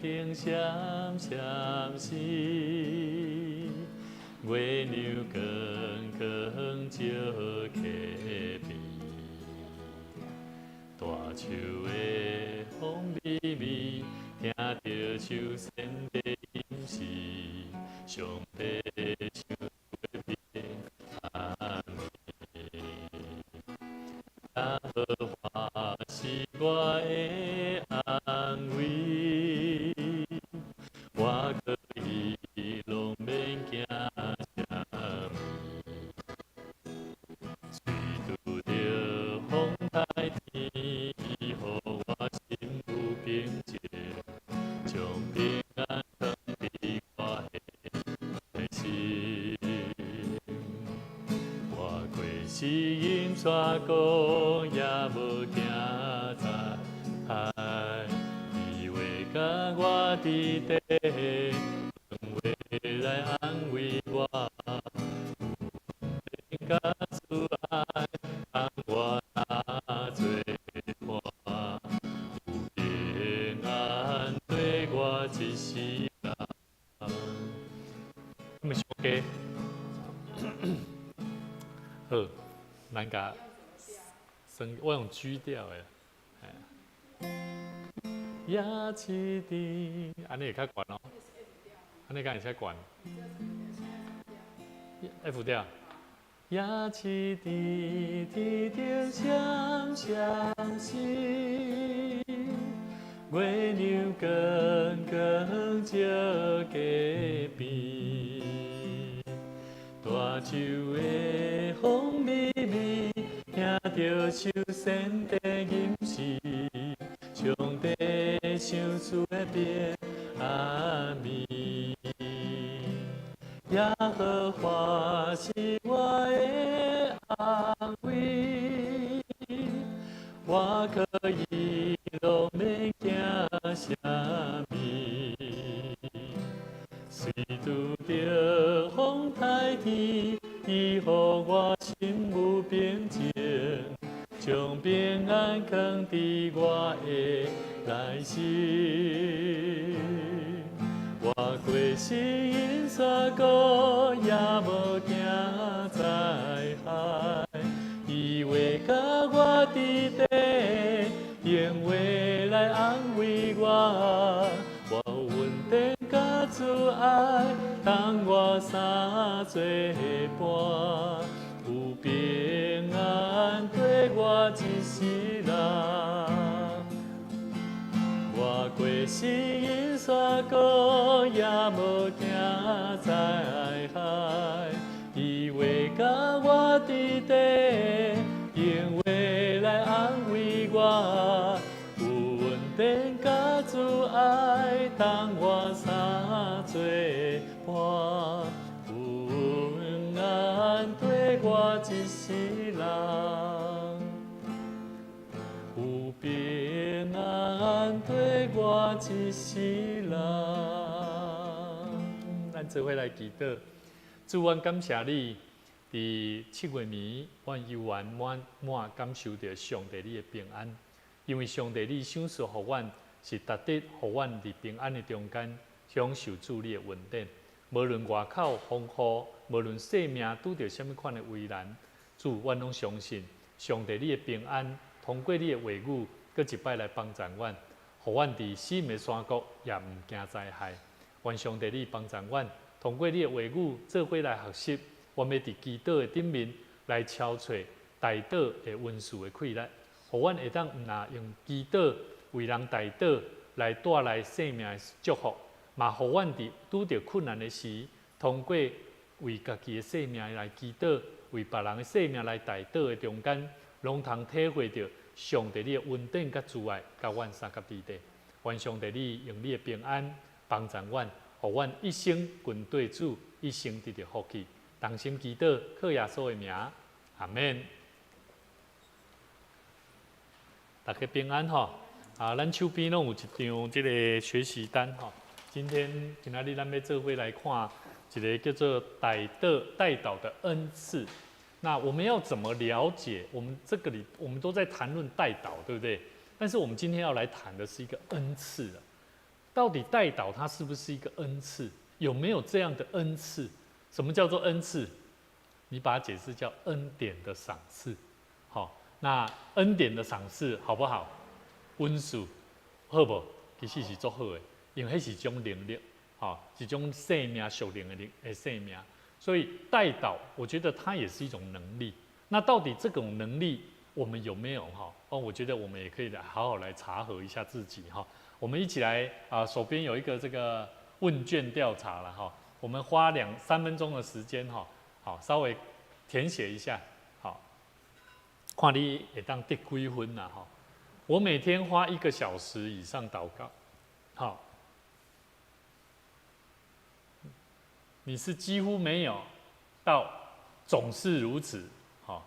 灯闪闪时，月亮光光照溪边，大树的风微微，听着秋声的音是，上帝想变安眠。耶和华是我的安慰，我可以拢免惊啥物，随拄着风台天，予我心有平静，将平安放伫我的心。我过死荫山谷，也无惊灾害，伊会甲我伫地，用话来安慰我，有甲慈爱，当我若做伴，有平安对我一世人。咁么上家，好，咱甲升，我用 G 调的。也是伫，安尼会较悬哦，安尼敢会较悬 ？F 调，也是伫天顶闪闪时，月亮光光照溪边，大树的风微微，听着秋声的吟诗。上帝想厝的变安眠，耶和华是我的安慰，我可以拢免惊啥物，随拄着风台天，伊予我心有平静。将平安放伫我的内心，我过死荫山谷，也无惊灾害。伊会甲我伫地，用话来安慰我。我有稳定甲慈爱，当我相做伴。有平安对我一世人，我过死荫山谷，也无惊灾害。伊会甲我伫地，用话来安慰我。有稳定甲慈爱，当我相做伴。对我一世人，有平安对我一世人。咱做伙来祈祷，主，阮感谢你，伫7月暝，阮悠然满感受到上帝你的平安，因为上帝你赏赐予阮是值得，予阮伫平安的中间享受主你的恩典。无论外口风雨，无论生命拄着什么款的危难，主，阮拢相信上帝你的平安，通过你的话语，搁一摆来帮助阮，互阮伫死命的山谷也毋惊灾害。愿上帝你帮助阮，通过你的话语，做伙来学习，我们要伫祈祷的顶面来敲找代祷的温事的气力，互阮会当毋但用祈祷为人代祷来带来生命的祝福。嘛，互阮伫拄着困难的时，通过为家己的生命来祈祷，为别人的生命来代祷的中间，拢通体会到上帝你的恩典甲慈爱，甲阮三甲伫地。愿上帝你用你的平安帮助阮，互阮一生跟对主，一生得到福气。同心祈祷，靠耶稣的名，阿免。大家平安吼！咱手边拢有一张这个学习单吼。今仔日咱要做伙来看一个叫做代祷的恩赐。那我们要怎么了解？我们都在谈论代祷，对不对？但是我们今天要来谈的是一个恩赐。到底代祷它是不是一个恩赐？有没有这样的恩赐？什么叫做恩赐？你把它解释叫恩典的赏赐。好，那恩典的赏赐好不好？温数好不？其实是足好的，因为迄是一种能力，好，一种生命属灵的生命。所以代祷，我觉得它也是一种能力。那到底这种能力我们有没有？哈，我觉得我们也可以来好好来查核一下自己哈。我们一起来手边有一个这个问卷调查了哈，我们花3分钟的时间哈，好，稍微填写一下，好，看你会当得几分啦哈。我每天花1个小时以上祷告，好，你是几乎没有到总是如此，好，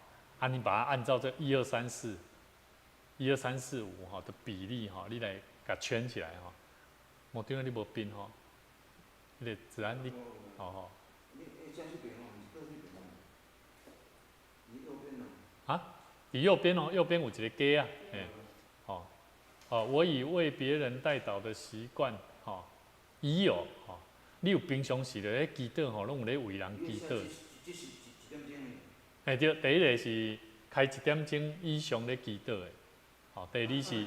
你把它按照这1、2、3、4、1、2、3、4、5哈的比例哈，你来给它圈起来哈。我顶下你无变吼，你个自然你，哦。啊，伫右边哦，右边有一个鸡啊，我以为别人代祷的习惯，已有，你有平常时咧祈祷吼，拢有咧为人祈祷。对，第一个是开1点钟以上咧祈祷的，第二是，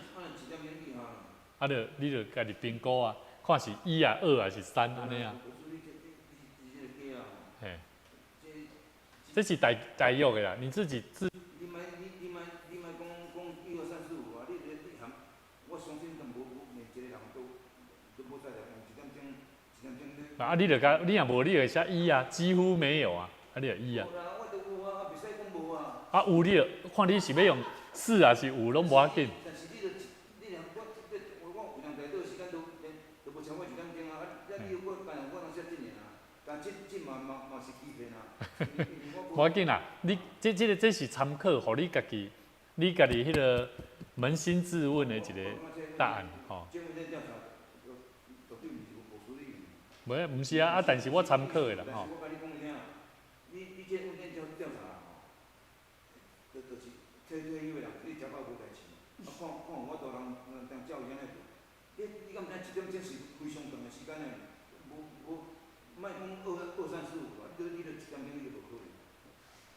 你就家己评估啊，看是1啊、2还是3安尼啊。嘿，这是大约的啦，你自己自。你若若无，你就写1啊，几乎没有啊，你就1啊。有你就看你是要用4还是5，拢无要紧。无要紧啦，你这是参考，互你家己迄个扪心自问的一个答案吼。唔是啊，但是我参考的啦吼。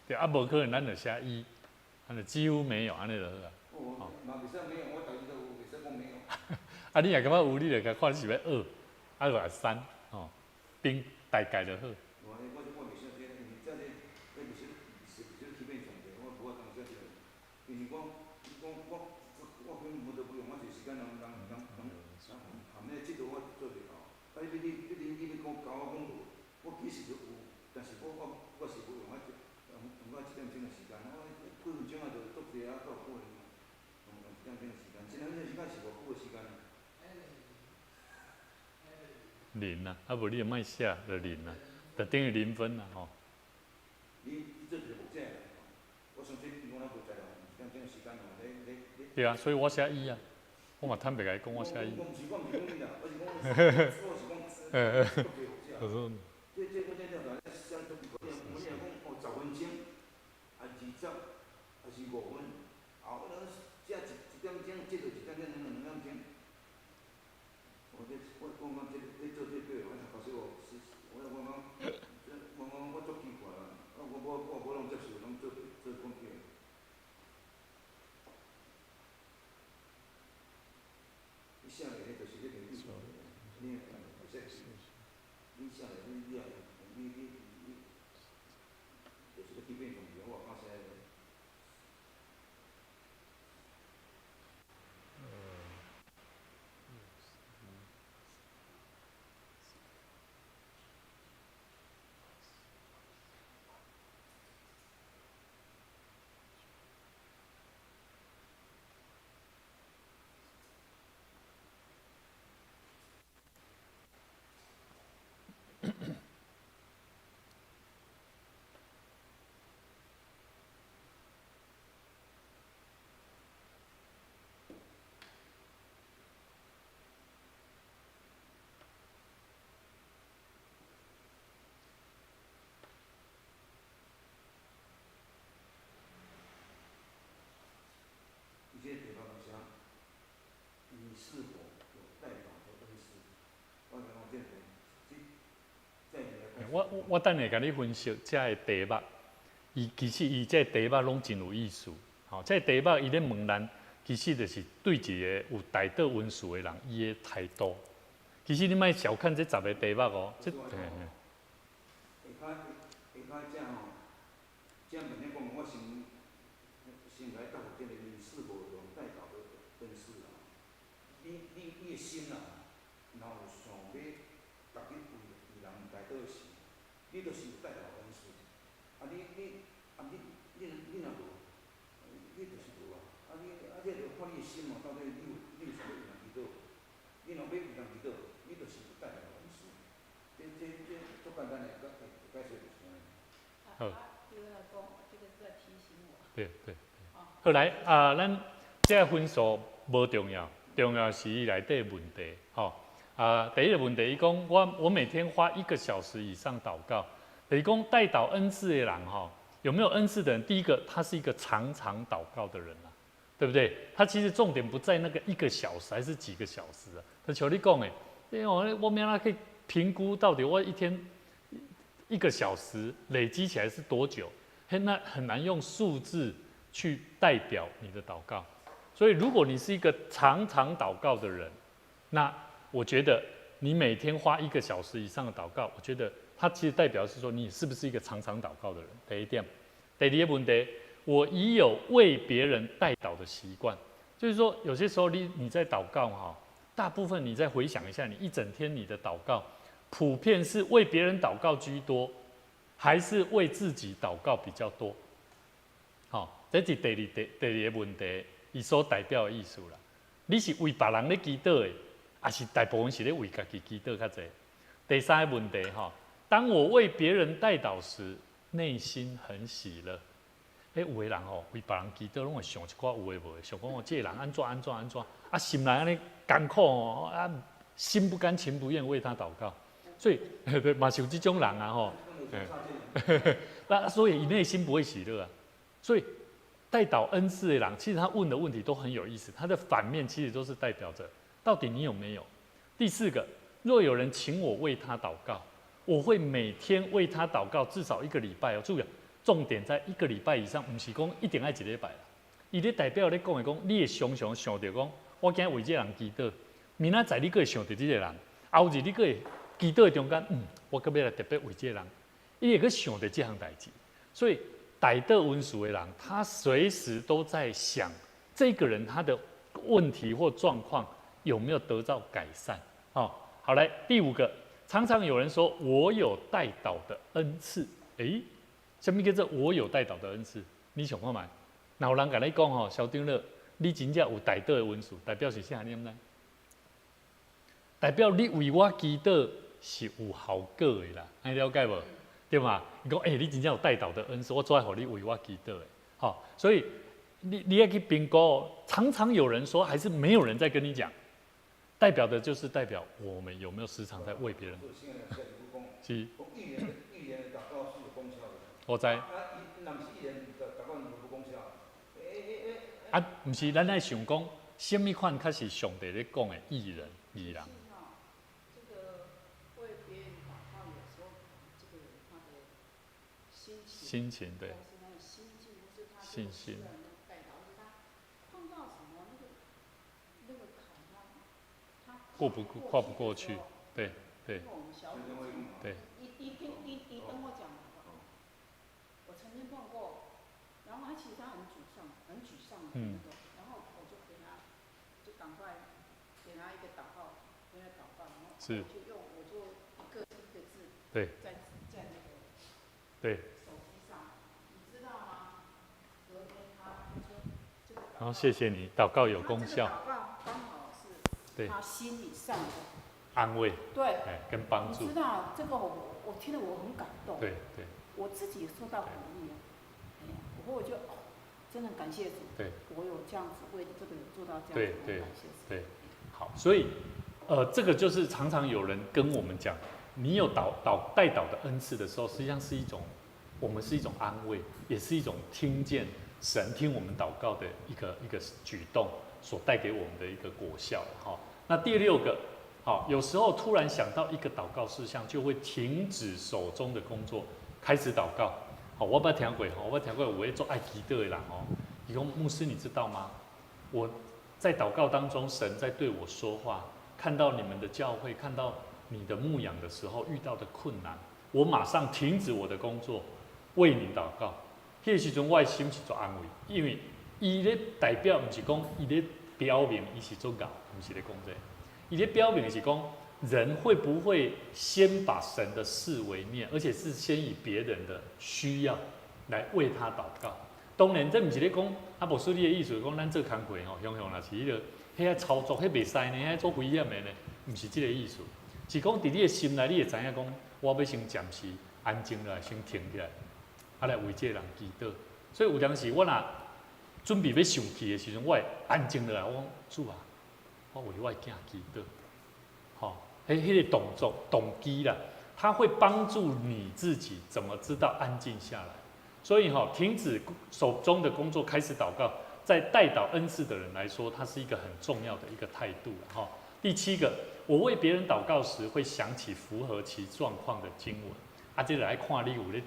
对啊，无可能，咱就写1，咱就几乎没有安尼就好啊。你若感觉有，你就甲看你是要2，就来3，并大概就好。0啊，无你就莫写，就0啊，就等于0分啦吼。对啊，所以我写1啊，我嘛坦白甲你讲，我写1。我说。我等下甲你分析这个题目，其实这个题目拢真有意思。吼，这个题目伊咧问咱，其实就是对一个有大道温书的人伊的态度。其实你莫小看这10个题目哦，这。这样问题讲，我先来答复这个人事无用带导的本事啊。你的心啊，若有想要家己为人带倒时，你就是有带导本事。啊你若无，你就是无啊。这就看你的心哦，到底你有想要为人祈祷？你若要为人祈祷，你就是有带导本事。这足简单的解释就是安尼。好。对。好来咱这个分数无重要，重要是伊内底问题。第一个问题，伊讲我每天花1个小时以上祷告。就是讲带导恩赐的人有没有恩赐的人？第一个，他是一个常常祷告的人啊，对不对？他其实重点不在那个1个小时还是几个小时啊。他像你讲的，因为我们可以评估到底我一天1个小时累积起来是多久。那很难用数字去代表你的祷告，所以如果你是一个常常祷告的人，那我觉得你每天花1个小时以上的祷告，我觉得它其实代表是说你是不是一个常常祷告的人。第一点，第二个问题，我已有为别人代祷的习惯，就是说有些时候你在祷告大部分你再回想一下，你一整天你的祷告，普遍是为别人祷告居多。还是为自己祷告比较多，这是第二个问题，伊所代表的意思啦。你是为别人咧祈祷的，还是大部分是咧为家己祈祷较济？第三个问题当我为别人代祷时，内心很喜乐。有的人为别人祈祷，拢会想一寡有诶无诶，想讲这个人安怎，心内安尼艰苦心不甘情不愿为他祷告，所以对嘛是有这种人啊那所以你内心不会喜乐啊。所以代祷恩赐的人，其实他问的问题都很有意思，他的反面其实都是代表着到底你有没有。第4个，若有人请我为他祷告，我会每天为他祷告至少1个礼拜注意重点在1个礼拜以上，不是讲一定要1礼拜啦。伊咧代表咧讲的讲，你会常常想到讲，我今日为这个人祈祷，明仔载你搁会想到这个人，后日你搁会祈祷的中间，我搁要来特别为这个人。伊会去想着这项代志，所以代祷温书的人，他随时都在想这个人他的问题或状况有没有得到改善。好来，第5个，常常有人说我有代祷的恩赐，什么叫做我有代祷的恩赐？你想看卖？若有人甲你讲萧长乐，你真正有代祷的温书，代表是啥？你毋知？代表你为我祈祷是有效果的啦，你了解无？对嘛？你讲你真正有代祷的恩赐，我做爱互你为我祈祷的。所以你要去评估，常常有人说，还是没有人在跟你讲，代表的就是代表我们有没有时常在为别人。是。预言的祷告是有功效的。我知。那不是预言的祷告有功效？不是，咱爱想讲，什么款才是上帝咧讲的义人？心情对，信心。跨不过去，对。对。跟我讲，我曾经碰过，然后其实他很沮丧然后我就给他，就赶快给他一个祷告，然后是。我就一个字，对。在那个对。手机上，你知道吗？昨天他说然后谢谢你，祷告有功效。祷告刚好是他心理上的安慰，对，跟帮助。你知道这个我听了我很感动，对，我自己也受到鼓励了，我就真的感谢主，对，我有这样子为这个做到这样子，感谢主。对，好，所以这个就是常常有人跟我们讲，你有代祷的恩赐的时候，实际上是我们是一种安慰，也是一种听见神听我们祷告的一个举动所带给我们的一个果效。那第6个，好，有时候突然想到一个祷告事项，就会停止手中的工作，开始祷告。好，我捌听过，我捌听过有会做爱祈祷的人哦。伊讲牧师，你知道吗？我在祷告当中，神在对我说话，看到你们的教会，看到你的牧养的时候遇到的困难，我马上停止我的工作，为你祷告。迄个时阵，我的心是做安慰，因为伊咧代表毋是讲伊咧表明伊是做牛，毋是咧讲这个。伊咧表明是讲，人会不会先把神的事为念，而且是先以别人的需要来为他祷告。当然，这毋是咧讲啊，无说你的意思，讲咱做工课吼，常常若是迄个迄操作，迄袂使呢，迄做危险的呢，毋是即个意思。是讲伫你的心内，你会知影讲，我要先暂时安静落来，先停起来，啊来为这个人祈祷。所以有当时我若准备要上去的时阵，我会安静落来，我讲主啊。我为我的囝祈祷，好，迄个动机啦，它会帮助你自己怎么知道安静下来。所以停止手中的工作，开始祷告，在代祷恩赐的人来说，它是一个很重要的一个态度了。第7个，我为别人祷告时，会想起符合其状况的经文。啊，这来看你有咧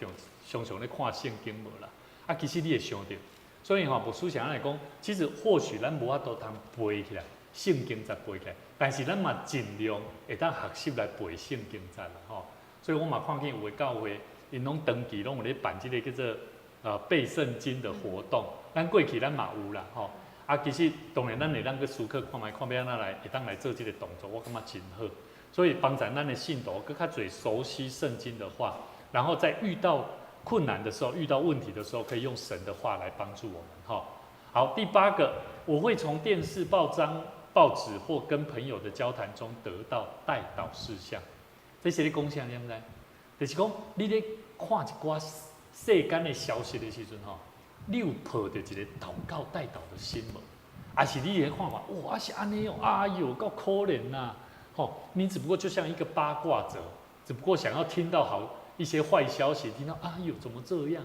常常咧看圣经无啦？啊，其实你会想到，所以无思想来讲，其实或许咱无法度通背起来。圣经才背起来，但是咱嘛尽量会当学习来背圣经才啦吼。所以我嘛看见有的教会，因拢长期拢有咧办这个叫做背圣经的活动。咱过去咱嘛有啦吼。啊，其实当然咱会当去思考看要安怎来会当来做这个动作，我感觉真好。所以帮助咱的信徒更较侪熟悉圣经的话，然后在遇到困难的时候、遇到问题的时候，可以用神的话来帮助我们哈。好，第8个，我会从电视、报纸或跟朋友的交谈中得到代祷事项，这是咧讲啥？你知？就是讲你咧看一寡世间的消息的时阵吼，你有抱着一个祷告代祷的心无？还是你咧看嘛？哇，是安尼哦，哎呦，够可怜呐！吼，你只不过就像一个八卦者，只不过想要听到好一些坏消息，听到哎呦怎么这样？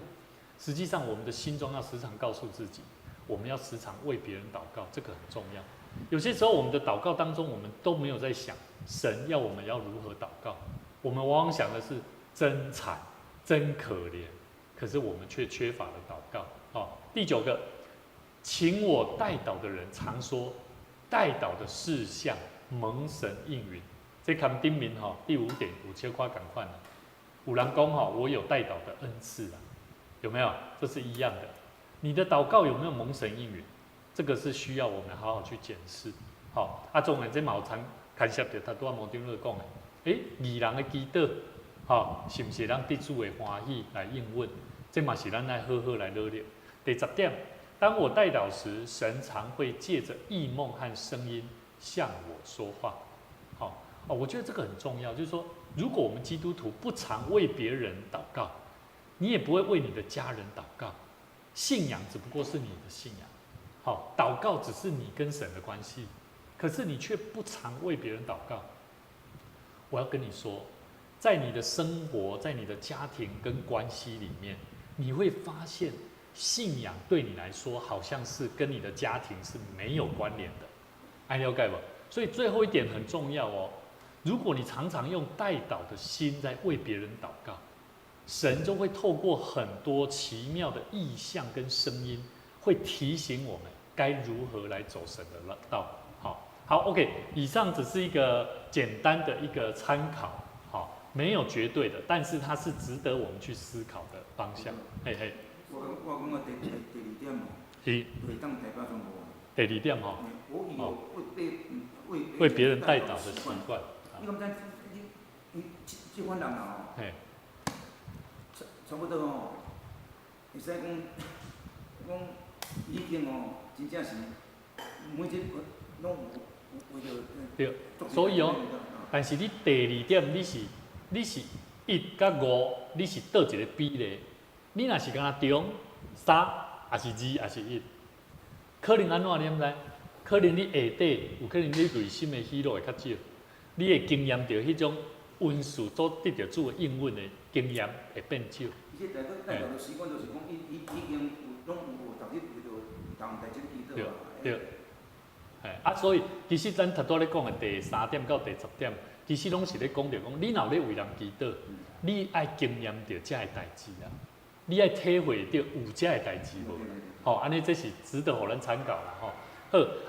实际上，我们的心中要时常告诉自己，我们要时常为别人祷告，这个很重要。有些时候，我们的祷告当中，我们都没有在想神要我们要如何祷告，我们往往想的是真惨、真可怜，可是我们却缺乏了祷告。第9个，请我代祷的人常说代祷的事项蒙神应允。这看丁明第5点有切夸赶快了。有人讲我有代祷的恩赐啦，有没有？这是一样的。你的祷告有没有蒙神应允？这个是需要我们好好去检视。当然这嘛有牵涉到他拄仔毛长乐讲的，义人的祈祷，是不是让得主的欢喜来应允？这嘛是咱来好好来努力。第10点，当我代祷时，神常会借着异梦和声音向我说话。我觉得这个很重要，就是说，如果我们基督徒不常为别人祷告，你也不会为你的家人祷告。信仰只不过是你的信仰。祷告只是你跟神的关系，可是你却不常为别人祷告。我要跟你说，在你的生活、在你的家庭跟关系里面，你会发现信仰对你来说好像是跟你的家庭是没有关联的，还了解不？所以最后一点很重要哦。如果你常常用代祷的心在为别人祷告，神就会透过很多奇妙的意象跟声音，会提醒我们该如何来走神的道。好 ，OK， 以上只是一个简单的一个参考，没有绝对的，但是它是值得我们去思考的方向。嘿嘿。我感觉第2点是。会当代表中国。第2点我有为别人代祷的习惯。你敢知？你这款人差不多会使讲已经真正是每一个拢有为着。对，所以但是你第2点，你是1甲5，你是倒一个比例？你若是敢若中3，还是2，还是1？可能安怎你毋知？可能你下底有可能你内心的喜乐会较少，你会经验到迄种温顺所得到主的应允的经验会变少。伊这代祷的习惯就是讲，伊已经拢有逐日为着同代志祈祷啊。对。所以其實咱頭拄咧講的第3點到第10點，其實攏是咧講着講，你若咧為人祈禱，你愛經驗着遮個代志啦，你愛體會着有遮個代志無？吼，安尼這是值得互咱參考啦，吼。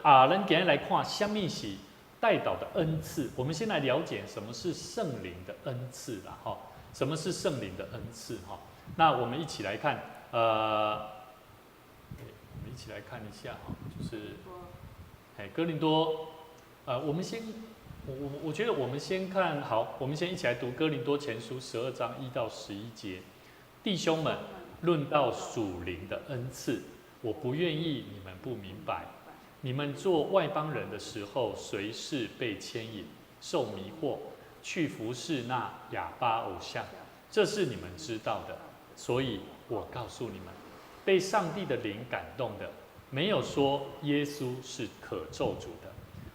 好咱今日來看什麼是代禱的恩賜。我們先來了解什麼是聖靈的恩賜啦，吼。什麼是聖靈的恩賜？哈，那我們一起來看，我們一起來看一下哈，就是，哥林多，我們先，我覺得我們先看好，我們先一起來讀哥林多前書12章1到11節，弟兄們，論到屬靈的恩賜，我不願意你們不明白，你們做外邦人的時候，隨時被牽引，受迷惑。去服侍那啞巴偶像，這是你們知道的。所以我告訴你們，被上帝的靈感動的，沒有說耶穌是可咒詛的；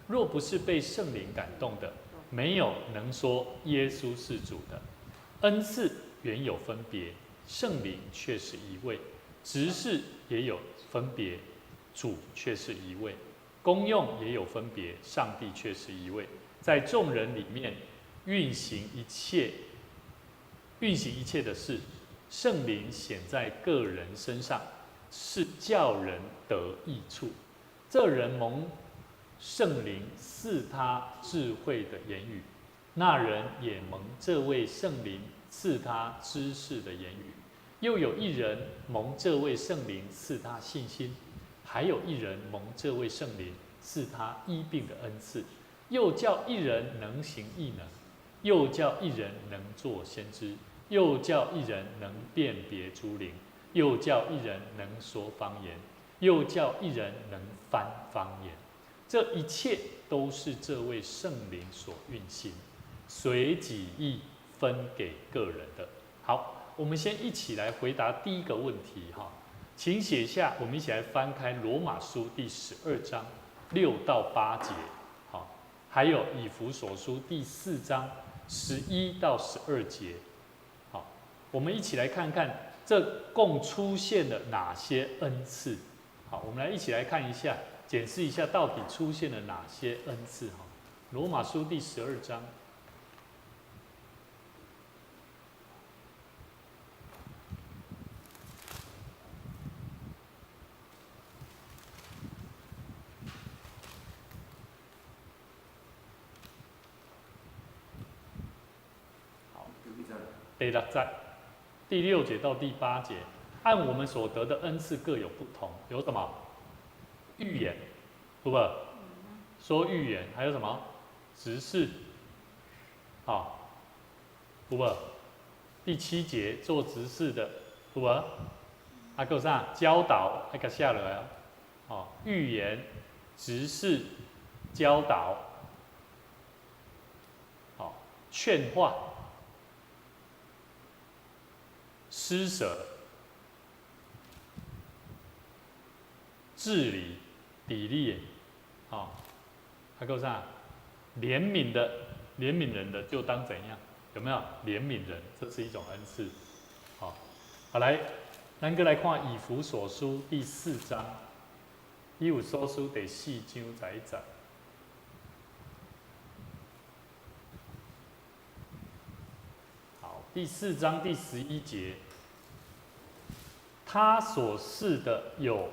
若不是被聖靈感動的，沒有能說耶穌是主的。恩賜原有分別，聖靈卻是一位；執事也有分別，主卻是一位；功用也有分別，上帝卻是一位。在眾人裡面運行一切的事，聖靈顯在個人身上，是叫人得益處。這人蒙聖靈賜他智慧的言語，那人也蒙這位聖靈賜他知識的言語。又有一人蒙這位聖靈賜他信心，還有一人蒙這位聖靈賜他醫病的恩賜。又叫一人能行異能，又叫一人能作先知，又叫一人能辨別諸靈，又叫一人能說方言，又叫一人能翻方言。這一切都是這位聖靈所運行，隨己意分給個人的。好，我們先一起來回答第一個問題哈，請寫下，我們一起來翻開羅馬書第12章6到8節。還有以弗所書第4章11到12節，好，我們一起來看看這共出現了哪些恩賜。好，我們來一起來看一下，檢視一下到底出現了哪些恩賜。羅馬書第12章。第6節，第6節到第8節，按我們所得的恩賜各有不同，有什麼？預言，對不？說預言，還有什麼？執事，好，對不？第7節做執事的，對不？還有啥？教導，還給下來啊，哦，預言、執事、教導，好，勸化。施捨、治理、砥礪，好，還有啥？憐憫人的就當怎樣？有沒有憐憫人？這是一種恩賜。好，好來，咱個來看以弗所書第4章，以弗所書第4章11節。第4章第11節，他所示的有，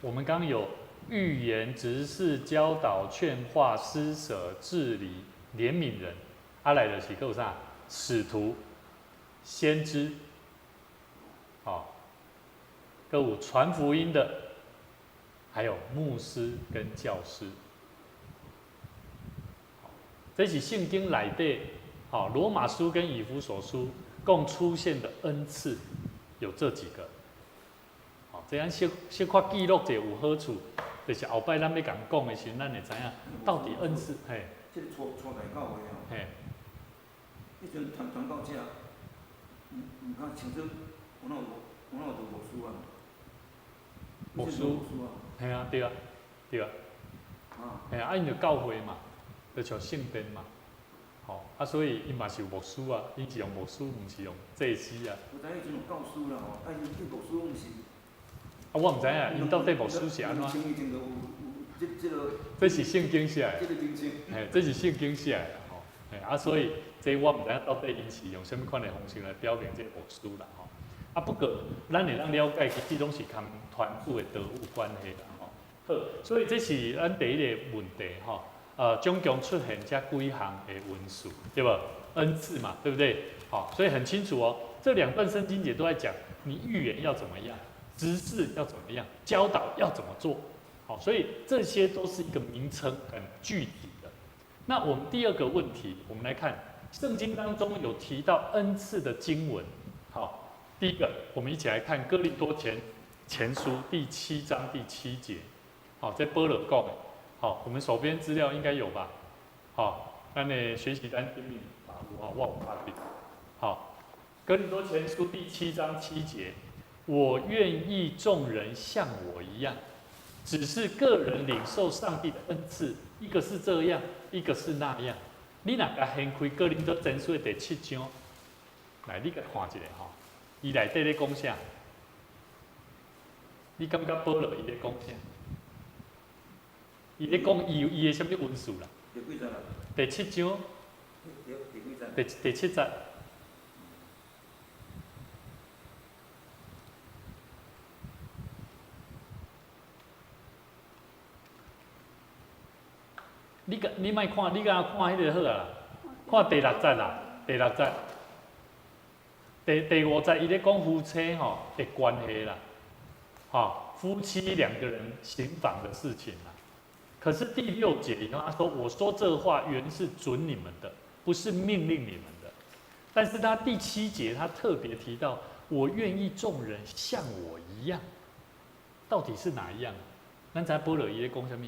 我們剛有預言、執事、教導、勸化、施捨、治理、憐憫人。來的是夠啥？使徒、先知，好，夠有傳福音的，還有牧師跟教師。這是聖經內底。好，羅馬書跟以弗所書共出現的恩賜有這幾個。好，這樣小可記錄者有好處，就是後擺咱要講的時候，咱會知影到底恩賜。嘿。這個初代教會哦。嘿。迄陣傳到這，唔較像做，我哪有讀牧師啊？牧師啊。係啊，對啊，對啊。啊。係啊，因就教會嘛，就像聖殿嘛。好，所以伊嘛是有牧師啊，伊是用牧師，唔是用祭司啊。我知伊有教師啦吼，伊牧師毋是。我唔知影，因到底牧師是安怎？以前就有这是圣经写的，这个明星，这是圣经写的吼，所以这我唔知影到底因是用什么款的方式来表明这个学术啦吼。不过咱会当了解，其实拢是跟团组的道有关系啦吼。好，所以这是咱第一个问题吼。总共出现这几项的文书，对吧？恩赐嘛，对不对？好，所以很清楚哦。这2段圣经节都在讲你预言要怎么样，执事要怎么样，教导要怎么做。好，所以这些都是一个名称，很具体的。那我们第二个问题，我们来看圣经当中有提到恩赐的经文。好，第一个，我们一起来看哥林多前书第7章第7节。好，在保罗讲的。好，我们手边资料应该有吧？好，咱的学习单拼命把握，我有发给。好，哥林多前书第7章7节，我愿意众人像我一样，只是个人领受上帝的恩赐，一个是这样，一个是那样。你若甲掀开哥林多前书的第7章，来，你甲看一下吼，伊内底咧讲啥？你感觉保罗伊咧讲啥？伊咧讲伊的什么文书啦？第7章，第7节。你莫看，你甲看迄个好啊啦，看第6节啦，第6节，第5节伊咧讲夫妻吼的关系啦，夫妻2个人行房的事情啦。可是第6节里头他说：“我说这话原是准你们的，不是命令你们的。”但是他第7节他特别提到：“我愿意众人像我一样。”到底是哪一样？咱知保罗伊咧讲什么？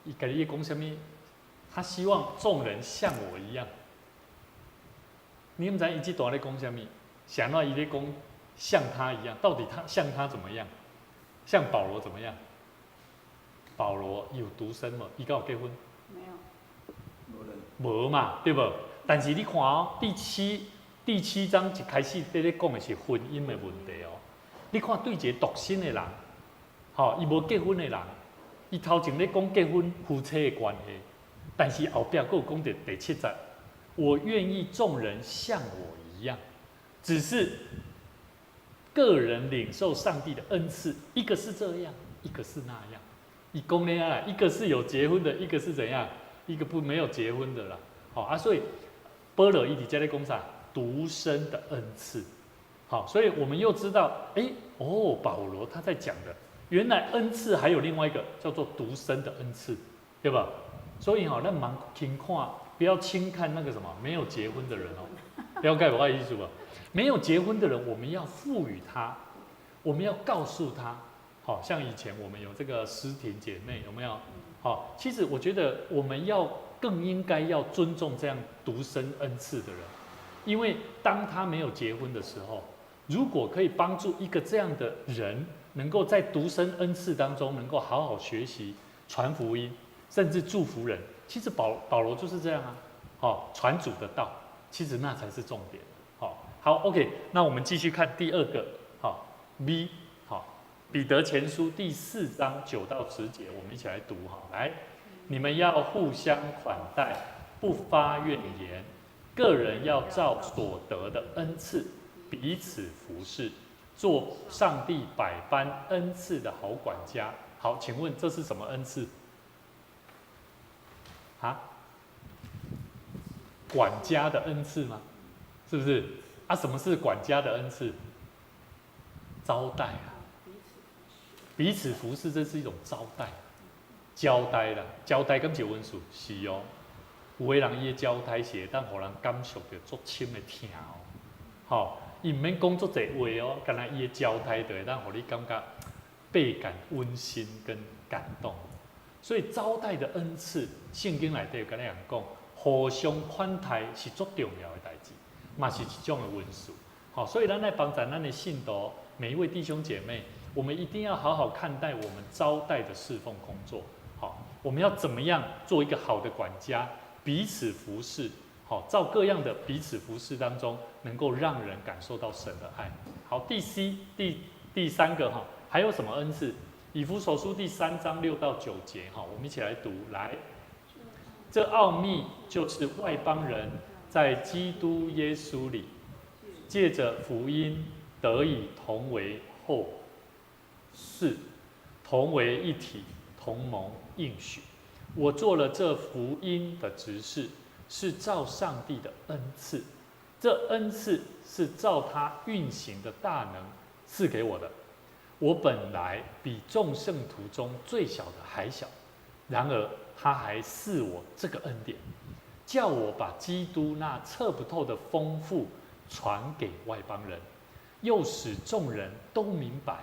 伊家己咧讲什么？他希望众人像我一样。你们知伊这段咧讲什么？想到伊咧讲像他一样，到底他像他怎么样？像保罗怎么样？保罗有独身无？伊敢有结婚？没有。无嘛，对不？但是你看哦，第七章一开始在咧讲的是婚姻的问题哦。你看对一个独身的人，伊无结婚的人，伊头前咧讲结婚夫妻的关系，但是后壁佫有讲到第7节，我愿意众人像我一样，只是个人领受上帝的恩赐，一个是这样，一个是那样。伊讲咧啊，一个是有结婚的，一个是怎样？一个没有结婚的啦。所以保罗伊伫遮咧讲啥？独身的恩赐。好，所以我们又知道，保罗他在讲的，原来恩赐还有另外一个叫做独身的恩赐，对吧？所以咱蛮轻看，不要轻看那个什么没有结婚的人哦。了解我的意思吧？没有结婚的人，我们要赋予他，我们要告诉他。好像以前我们有这个诗婷姐妹，有没有？好，其实我觉得我们更应该要尊重这样独身恩赐的人，因为当他没有结婚的时候，如果可以帮助一个这样的人，能够在独身恩赐当中能够好好学习、传福音，甚至祝福人，其实保罗就是这样啊。传主的道，其实那才是重点。好 ，OK， 那我们继续看第2个，B。彼得前书第4章9到10节，我们一起来读来，你们要互相款待，不发怨言，个人要照所得的恩赐彼此服侍，做上帝百般恩赐的好管家。好，请问这是什么恩赐？管家的恩赐吗？是不是？什么是管家的恩赐？招待啊。彼此服侍，这是一种招待、交代啦。交代敢是文书是哦，有的人伊的交代是会当互人感受到足深的疼哦。伊毋免讲足侪话哦，干那伊的交代就会当互你感觉倍感温馨跟感动。所以招待的恩赐，圣经内底有跟咱讲，互相款待是足重要的代志，嘛是一种的文书。所以咱来帮助咱的信徒，每一位弟兄姐妹。我们一定要好好看待我们招待的侍奉工作。我们要怎么样做一个好的管家，彼此服侍。照各样的彼此服侍当中，能够让人感受到神的爱。好，第3个还有什么恩赐？以弗所书第3章6到9节，我们一起来读。来，这奥秘就是外邦人在基督耶稣里，借着福音得以同为后世，同为一体，同蒙应许。我做了这福音的执事，是照上帝的恩赐，这恩赐是照他运行的大能赐给我的。我本来比众圣徒中最小的还小，然而他还赐我这个恩典，叫我把基督那测不透的丰富传给外邦人，又使众人都明白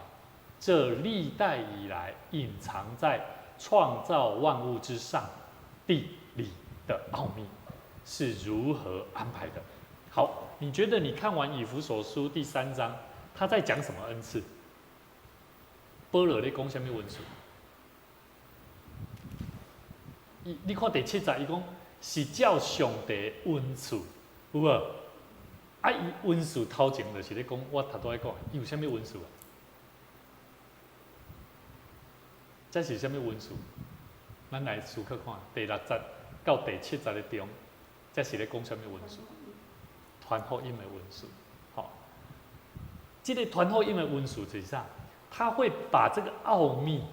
这历代以来隐藏在创造万物之上地里的奥秘是如何安排的。好，你觉得你看完以弗所书第3章，他在讲什么恩赐？保罗在讲什么恩赐？你看第7节，伊讲是照上帝恩赐，有无？啊，伊恩赐头前就是咧讲，我头拄仔讲，伊有啥物恩赐啊？这是啥物恩赐？咱来思考看，第6节到第7节的中，这是咧讲啥物恩赐？传福音的恩赐。好，这个传福音的恩赐是啥？他会把这个奥秘，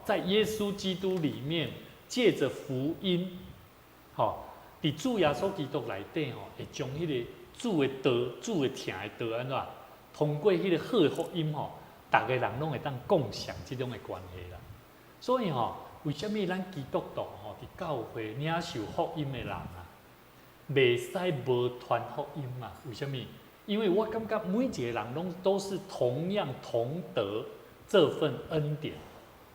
在耶稣基督里面，借着福音，伫主耶稣基督内底会将迄个主的道、主的疼的道安怎？通过迄个好的福音大家人拢会当共享这种的关系啦。所以为什么咱基督徒伫教会领受福音的人啊，袂使无传福音嘛？为什么？因为我感觉每一个人都是同样同得这份恩典，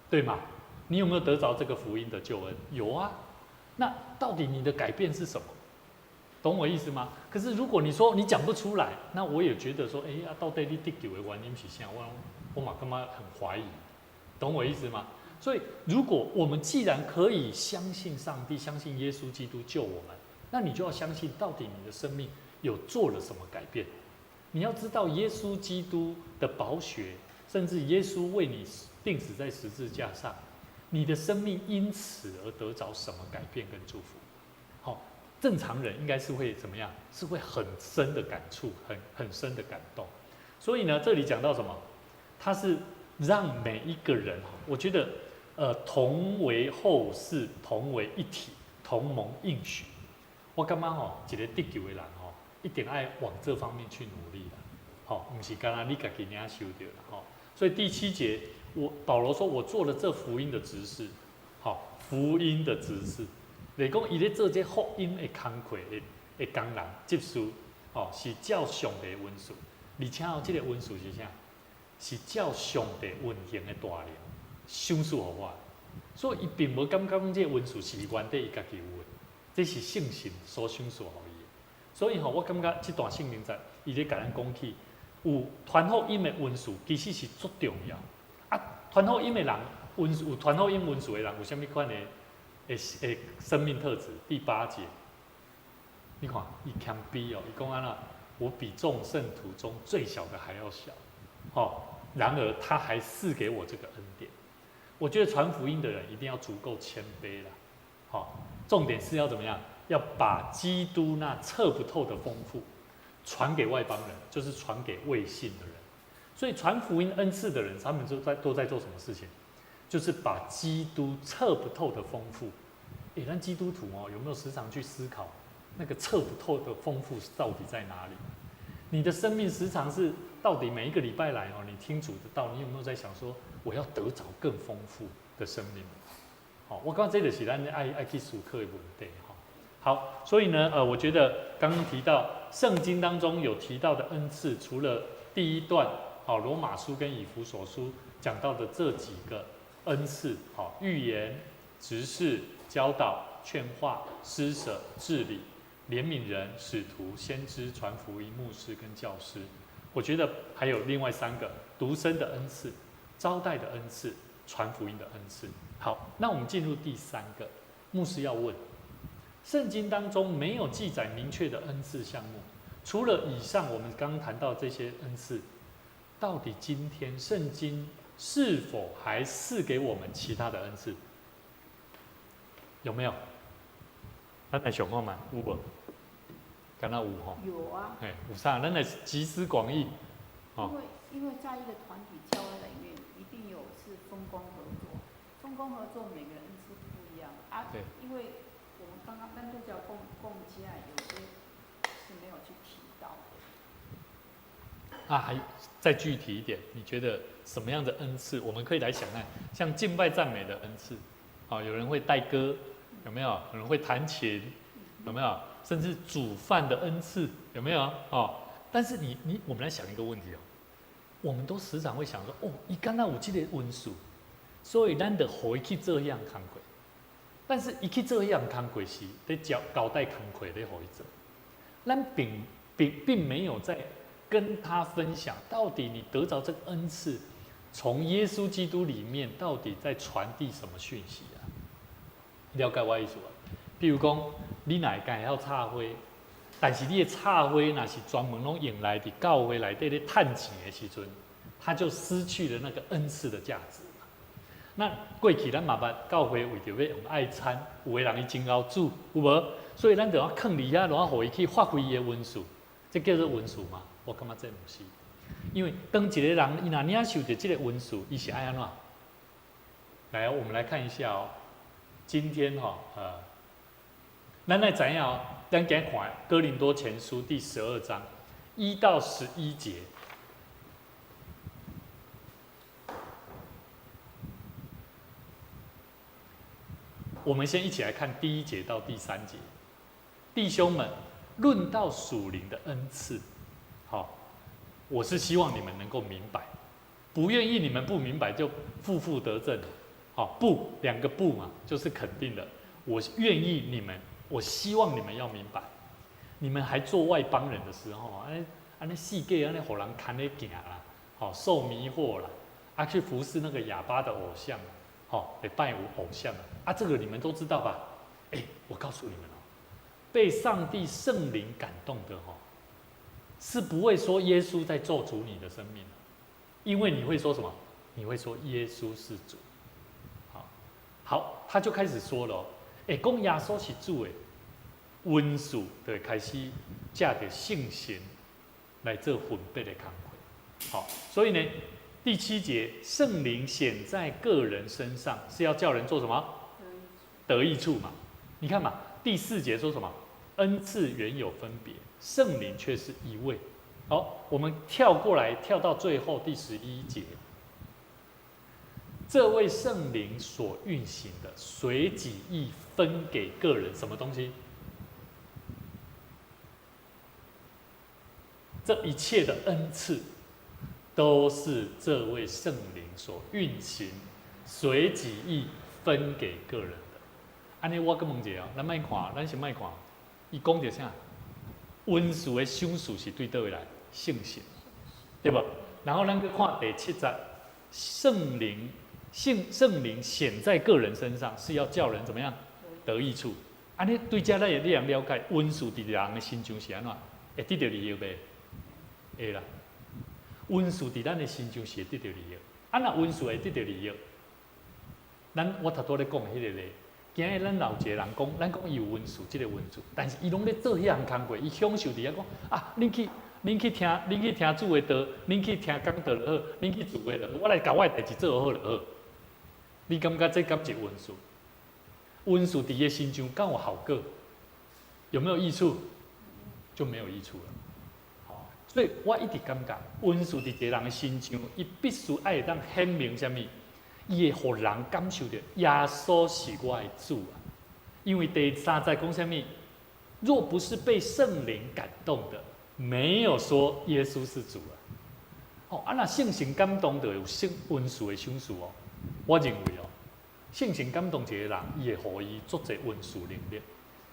对吗？你有没有得着这个福音的救恩？有啊。那到底你的改变是什么？懂我意思吗？可是如果你说你讲不出来，那我也觉得说，到底你得救的原因是啥？我嘛感觉很怀疑，懂我意思吗？所以，如果我们既然可以相信上帝，相信耶稣基督救我们，那你就要相信到底你的生命有做了什么改变。你要知道耶稣基督的宝血，甚至耶稣为你钉死在十字架上，你的生命因此而得着什么改变跟祝福？正常人应该是会怎么样？是会很深的感触，很深的感动。所以呢，这里讲到什么？它是让每一个人，我觉得，同为后世，同为一体，同蒙应许。我感觉一个得救的人一定要往这方面去努力啦，不是干那你自己领受到啦，所以第7节，保罗说我做了这福音的执事，福音的执事，就是讲伊咧做这福音的工课的工人执事，是照上帝的恩赐，而且这个恩赐是啥？是照上帝运行的大能赏赐给我，所以伊并无感觉讲这个恩赐是原底伊家己有的，这是圣神所赏赐给伊。所以我感觉这段圣经在伊咧甲咱讲起，有传福音的恩赐，其实是足重要。传福音的人，有传福音恩赐的人，有啥物款的生命特质？第8节，你看，伊谦卑伊讲安怎？我比众圣徒中最小的还要小，然而他还赐给我这个恩典。我觉得传福音的人一定要足够谦卑啦，重点是要怎么样？要把基督那测不透的丰富传给外邦人，就是传给未信的人。所以传福音恩赐的人，他们都在做什么事情？就是把基督测不透的丰富。咱基督徒有没有时常去思考那个测不透的丰富到底在哪里？你的生命时常是到底每一个礼拜来你听主的道，你有没有在想说我要得着更丰富的生命？我刚刚这就是咱爱去思考的问题。好，所以呢，我觉得刚刚提到圣经当中有提到的恩赐，除了第1段，罗马书跟以弗所书讲到的这几个恩赐，预言、执事、教导、劝化、施舍、治理、怜悯人、使徒、先知、传福音、牧师跟教师。我觉得还有另外3个：独身的恩赐、招待的恩赐、传福音的恩赐。好，那我们进入第3个，牧师要问。圣经当中没有记载明确的恩赐项目，除了以上我们刚刚谈到这些恩赐，到底今天圣经是否还赐给我们其他的恩赐？有没有？咱来想看嘛，有无？敢若有吼？有啊。有啥？咱来集思广益。因为在一个团体教会里面，一定有是分工合作。分工合作，每个人是不一样啊。对。因为我们刚刚咱都叫共起来，有些是没有去提到的。还再具体一点，你觉得什么样的恩赐？我们可以来想看，像敬拜赞美的恩赐，有人会带歌，有没有？有人会弹琴，有没有？甚至煮饭的恩赐，有没有？但是我们来想一个问题我们都时常会想说，伊敢若有这个恩赐，所以咱得互伊去做迄样工课。但是伊去做迄样工课时，得交代工课得互伊做，咱并没有在跟他分享，到底你得着这个恩赐，从耶稣基督里面到底在传递什么讯息啊？了解我意思啊？比如讲，你哪会晓插花，但是你的插花若是专门拢用来伫教会内底咧趁钱的时阵，他就失去了那个恩赐的价值嘛。那过去咱嘛捌教会为着要用爱餐，有的人伊真贤煮，有无？所以咱就要囥伫遐，然后互伊去发挥伊的恩赐，这叫做恩赐嘛？我感觉这不是，因为当一个人伊若领受着这个恩赐，伊是爱安怎？来，我们来看一下今天咱来知影咱今日看哥林多前书第12章1到11节。我们先一起来看第1节到第3节。弟兄们，论到属灵的恩赐，我是希望你们能够明白，不愿意你们不明白就负得正。不，2个不嘛，就是肯定的。我愿意你们，我希望你们要明白。你们还做外邦人的时候，安尼世界安尼互人看咧行啦，受迷惑啦，去服侍那个哑巴的偶像，来拜偶像这个你们都知道吧？我告诉你们被上帝圣灵感动的是不会说耶稣在咒诅你的生命，因为你会说什么？你会说耶稣是主。好，他就开始说了讲耶稣是主的恩赐，就会开始借着信心来做分别的工作。所以呢，第7节，圣灵显在个人身上，是要叫人做什么？得益处嘛。你看嘛，第4节说什么？恩赐原有分别，圣灵却是一位。好，我们跳过来，跳到最后第11节。这位圣灵所运行的，随己意分给个人什么东西？这一切的恩赐，都是这位圣灵所运行，随己意分给个人的。安尼我搁问一下，咱卖看，咱先卖看，伊讲着啥？恩赐的赏赐是对倒位来？圣神，对不？然后咱去看第7节，圣灵显在个人身上，是要叫人怎么样得益处？安尼对这咱也你了解，恩赐伫人的心中是安怎？会得到利益呗？会啦。恩赐伫咱的心中是会得到利益。若恩赐会得到利益，我头拄咧讲迄个咧，今日咱老一个人讲，咱讲伊有恩赐，即个恩赐，但是伊拢咧做迄项工课，伊享受伫遐讲恁去听主的道，恁去听讲道就好，恁去做的就好，我来甲我的代志做好就好。你感觉这敢是恩赐？恩赐伫伊心中敢有效果？有没有益处？就没有益处了。所以我一直感觉，恩赐伫一个人的心中，伊必须爱当显明什么？伊会互人感受到耶稣是我的主啊。因为第3节讲什么？若不是被圣灵感动的，没有说耶稣是主啊。若圣神感动就有恩赐的赏赐我认为圣神感动一个人，伊会互伊足侪恩赐能力。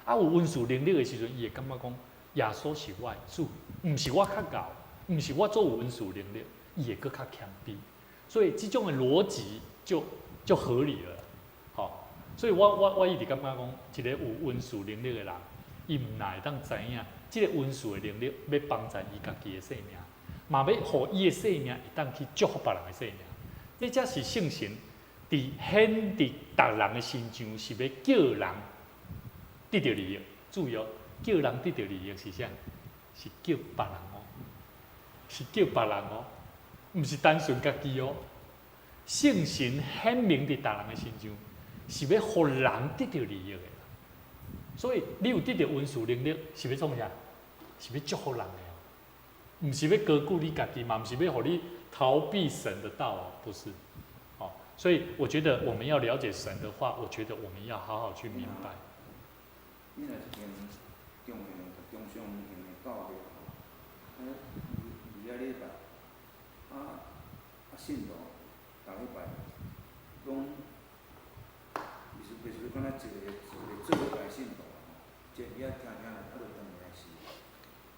有恩赐能力的时阵，伊会感觉讲耶稣是我的主，毋是我较高，毋是我做有恩赐能力，伊会搁较谦卑。所以这种的逻辑就合理了。所以我一直感觉讲，一个有恩赐能力的人，伊毋哪会当知影，这个恩赐的能力要帮助伊家己的生命，嘛要互伊的生命会当去祝福别人的生命。你才是圣神，伫显伫逐人的心上，是要叫人得到利益。注意哦，叫人得到利益是啥？是叫别人哦，是叫别人哦，毋是单纯家己哦。圣神显明伫逐人的心上，是要互人得到利益的。所以你有得到文殊能力，是要创啥？是要祝福人的哦，毋是要高估你家己嘛，毋是要互你逃避神的道哦，不是。哦，所以我觉得我们要了解神的话，我觉得我们要好好去明白。你若是用中上用的教育吼，伊咧咧信徒逐礼拜拢，袂是敢若一个做礼拜信徒吼，坐伫遐听听咧，就转来是。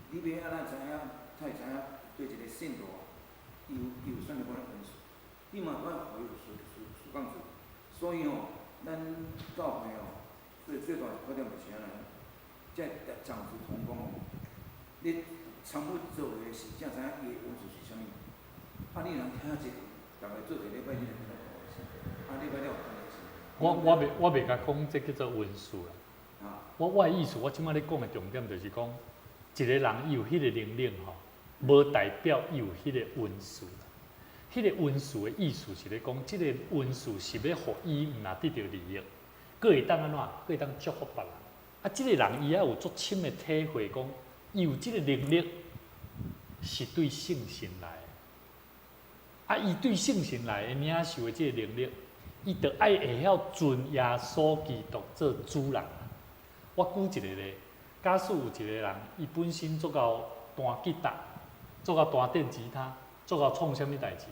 你要安怎知影？才会知影对一个信徒，伊有啥物款的分数？你嘛要互伊有数讲数。所以吼，咱教会吼，最大缺点就是安尼，即长子同工吼，你参与做的是，才知影伊的分数是啥物。你若听一个，逐个做一个礼拜，你就知影礼拜了有关系。我袂甲讲这叫做文数啦。我的意思，我即摆咧讲的重点就是讲，一个人伊有迄个能力吼，无代表伊有迄个文数啦。迄个文数的意思是咧讲，即个文数是要互伊毋若得到利益，佫会当安怎？佫会当祝福别人。即个人伊也有足深的体会，讲伊有即个能力是对圣神来的。伊对圣神来的领受的即个能力，伊着爱会晓尊耶稣基督做主人。我举一个例，假使有一个人，伊本身做到弹吉他，做到弹电吉他，做到创啥物代志，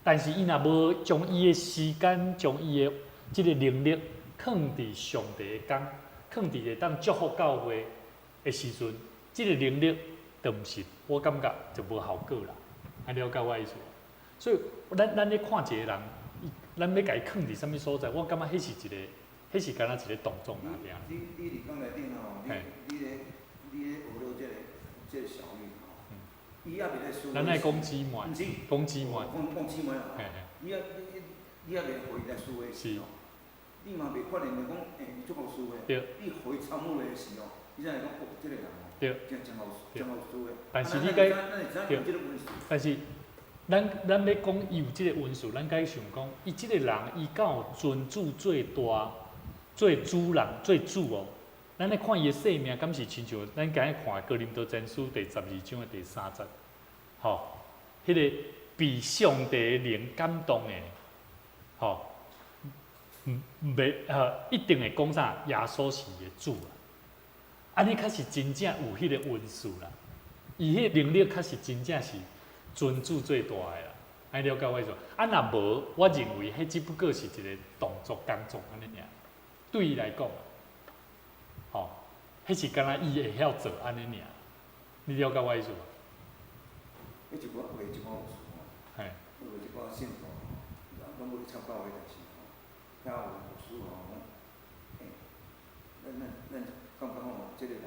但是伊若无将伊的时间，将伊的即个能力放伫上帝的工，放伫会当祝福教会的时阵，即个能力就毋是，我感觉就无效果啦。了解我意思无？所以咱咧看一个人，咱要甲伊放伫啥物所在，我感觉迄是敢若一个动作那边。你伫讲内顶吼，你咧学到这个小语吼，伊也袂来输。咱爱讲姊妹，讲姊妹。讲姊妹啊，你也袂互伊来输的时候，你嘛袂可能讲，伊足够输的。对。你互伊参与的时候，你才会讲哦，这个人哦，真好输的。但是你该对，但是咱要讲伊有即个文数，咱该想讲，伊即个人伊敢有尊主最大、做主人、做主哦。咱咧看伊的生命，敢是亲像咱今日看《哥林多前书》第12章的第3节，吼，迄个被上帝的灵感动的，吼，一定会讲啥？耶稣是伊的主啊！安尼确实真正有迄个文数啦，伊迄个能力确实真正是尊主最大的啦。安了解我意思？若无，我认为迄只不过是一个动作工作安尼尔。对伊来讲，吼，迄是敢若伊会晓做安尼尔。你了解我意思无？迄一寡有事吼，有一寡信徒吼，拢无咧参教会代志吼，遐有事吼，咱感觉吼，即个人吼，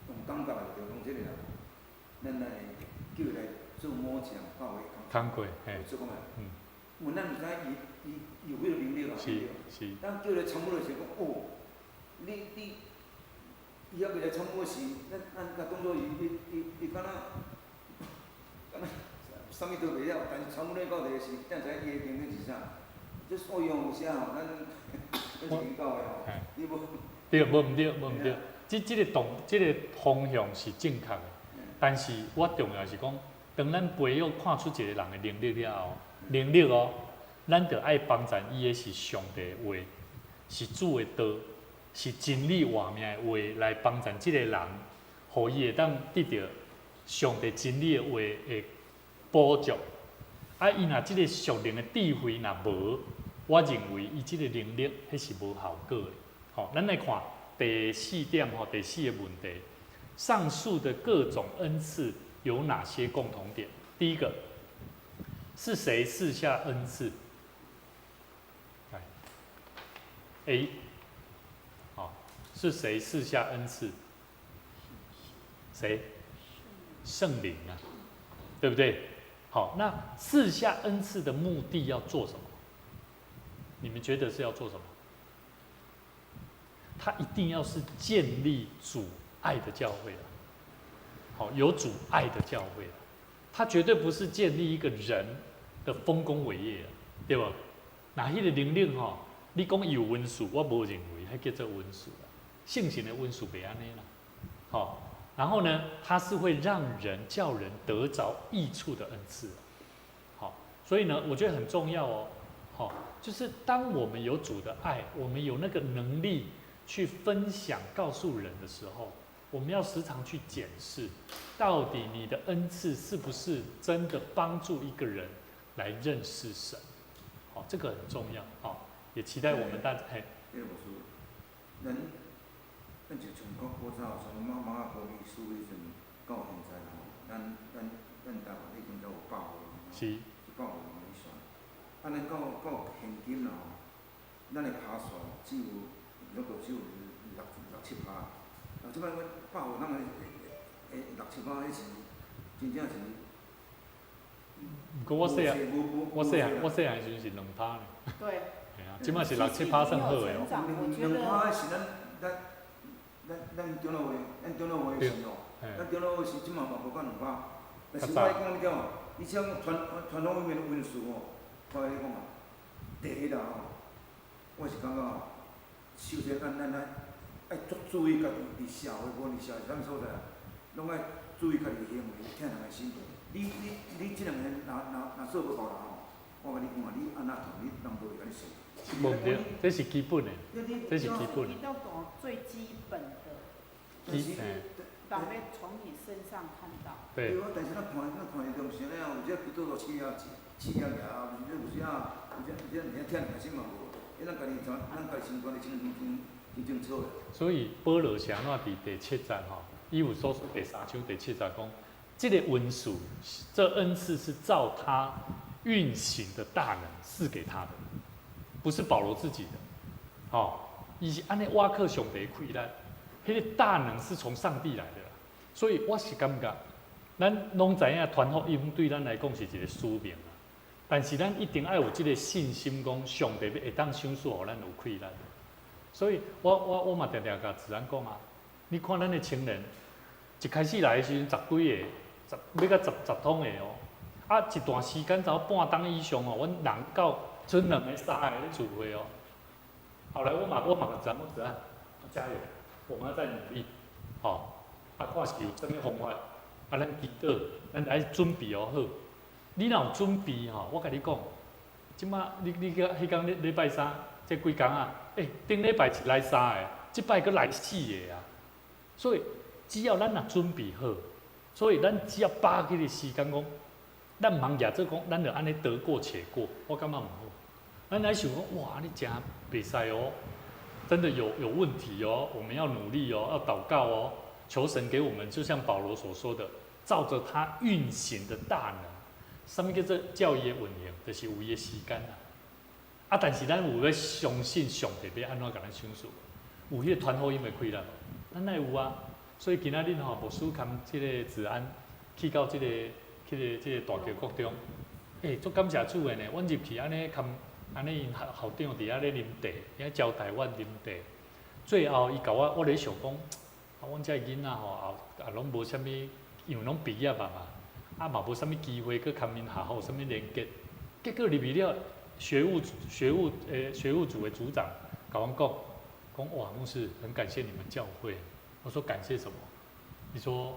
用感觉来着讲即个人，咱来叫伊来做某项教会工课，做讲问咱毋知伊有迄个能力啊？是。咱叫伊来参与的时候讲，哦，你伊还袂来参与时，咱甲当作伊敢若啥物都袂晓，但是参与咧到第时，才知伊的能力是啥。这所以有时吼，咱是领导的吼，你无。对，无毋对，即个方向是正确的，但是我重要是讲，当咱培养看出一个人的能力了后，能力哦，咱着爱帮助伊的是上帝的话，是主的道，是真理话命的话来帮助即个人，互伊会当得到上帝真理的话的补助。伊若即个属灵的智慧若无，我认为伊即个能力迄是无效果的。好，咱来看第4点吼，第4个问题，上述的各种恩赐有哪些共同点？第一个，是谁赐下恩赐？来 ，A， 好，是谁赐下恩赐？谁？圣灵啊，对不对？好，那赐下恩赐的目的要做什么？你们觉得是要做什么？他一定要是建立主爱的教会了，好，有主爱的教会了。他绝对不是建立一个人的丰功伟业了，对吧？那迄个能力吼，你讲有温数，我无认为迄叫做温数啦，性情的温数袂安尼啦，好。然后呢，它是会让人叫人得着益处的恩赐，好，所以呢，我觉得很重要哦，好，就是当我们有主的爱，我们有那个能力去分享、告诉人的时候，我们要时常去检视，到底你的恩赐是不是真的帮助一个人来认识神，好，这个很重要，好，也期待我们大家，嘿，这个我说，咱就从古早从马国语书迄阵到现在吼，咱台湾已经都有100户，是100户以上。安尼到现今啦吼，咱的爬山只有如果只有6-7%，即摆阮100户，咱的6-7%，迄是真正是。不过我细汉的时阵是2%呢。对。系啊，即摆是6-7%算好的哦。2%是咱中老话，是哦，咱中老话是即嘛嘛无到2%，但是我讲你讲，你像传统里面的温书吼，我甲你讲啊，第一啦吼，我是感觉吼，首先咱爱足注意家己伫社会，无论社会啥物所在，拢爱注意家己行为，听人的心。你即两个若做无够人吼，我甲你讲啊，你安那做，你人无会甲你信。无对，这是基本的，这是基本的。你都懂最基本的，长辈从你身上看到。对。但是咱看的东西咧，有些拄到企业啊，有些听人心嘛无，咱家己生活的真清楚的。所以保罗是安怎伫第7节吼，以弗所书第3章第7节讲，这个文书，这恩赐是照他运行的大能赐给他的。不是保罗自己的，哦，伊是安尼挖克上帝开咱，迄个大能是从上帝来的啦。所以我是感觉，咱拢知影传福音对咱来讲是一个使命啦。但是咱一定要有这个信心，讲上帝会当赏赐互咱有开咱。所以我嘛常常甲自然讲啊，你看咱的青年，一开始来的时阵10几个，要到10通的哦，啊一段时间走半冬以上哦，阮人到。剩2个3个咧聚会哦，后来我嘛知影，加油，我们要再努力，好，看是有啥物方法，咱祈祷，咱来准备好。你若有准备吼，我甲你讲，即马你个迄天礼拜3，这几天啊，顶礼拜来3个，即摆佫来4个啊，所以只要咱若准备好，所以咱只要把握个时间讲，咱毋通举做讲，咱就安尼得过且过，我感觉毋好。咱来想讲，哇，你真袂使哦，真的有问题哦，我们要努力哦，要祷告哦，求神给我们，就像保罗所说的，照着他运行的大能，什么叫做教义的运行，就是有伊的时间啊。但是咱有要相信上帝要安怎甲咱赏赐，有迄个传福音的开咱，咱哪有啊？所以今仔日吼，牧师含即个治安去到即个大桥国中，足感谢主的呢，阮入去安尼含。安尼因校长伫遐咧啉茶，遐招待阮啉茶。最后伊甲我咧想讲，阮遮囡仔吼也拢无啥物，因为拢毕业嘛，嘛无啥物机会去含因学校有啥物连结。结果入去了，学务组的组长甲阮讲哇，牧师很感谢你们教会。我说感谢什么？你说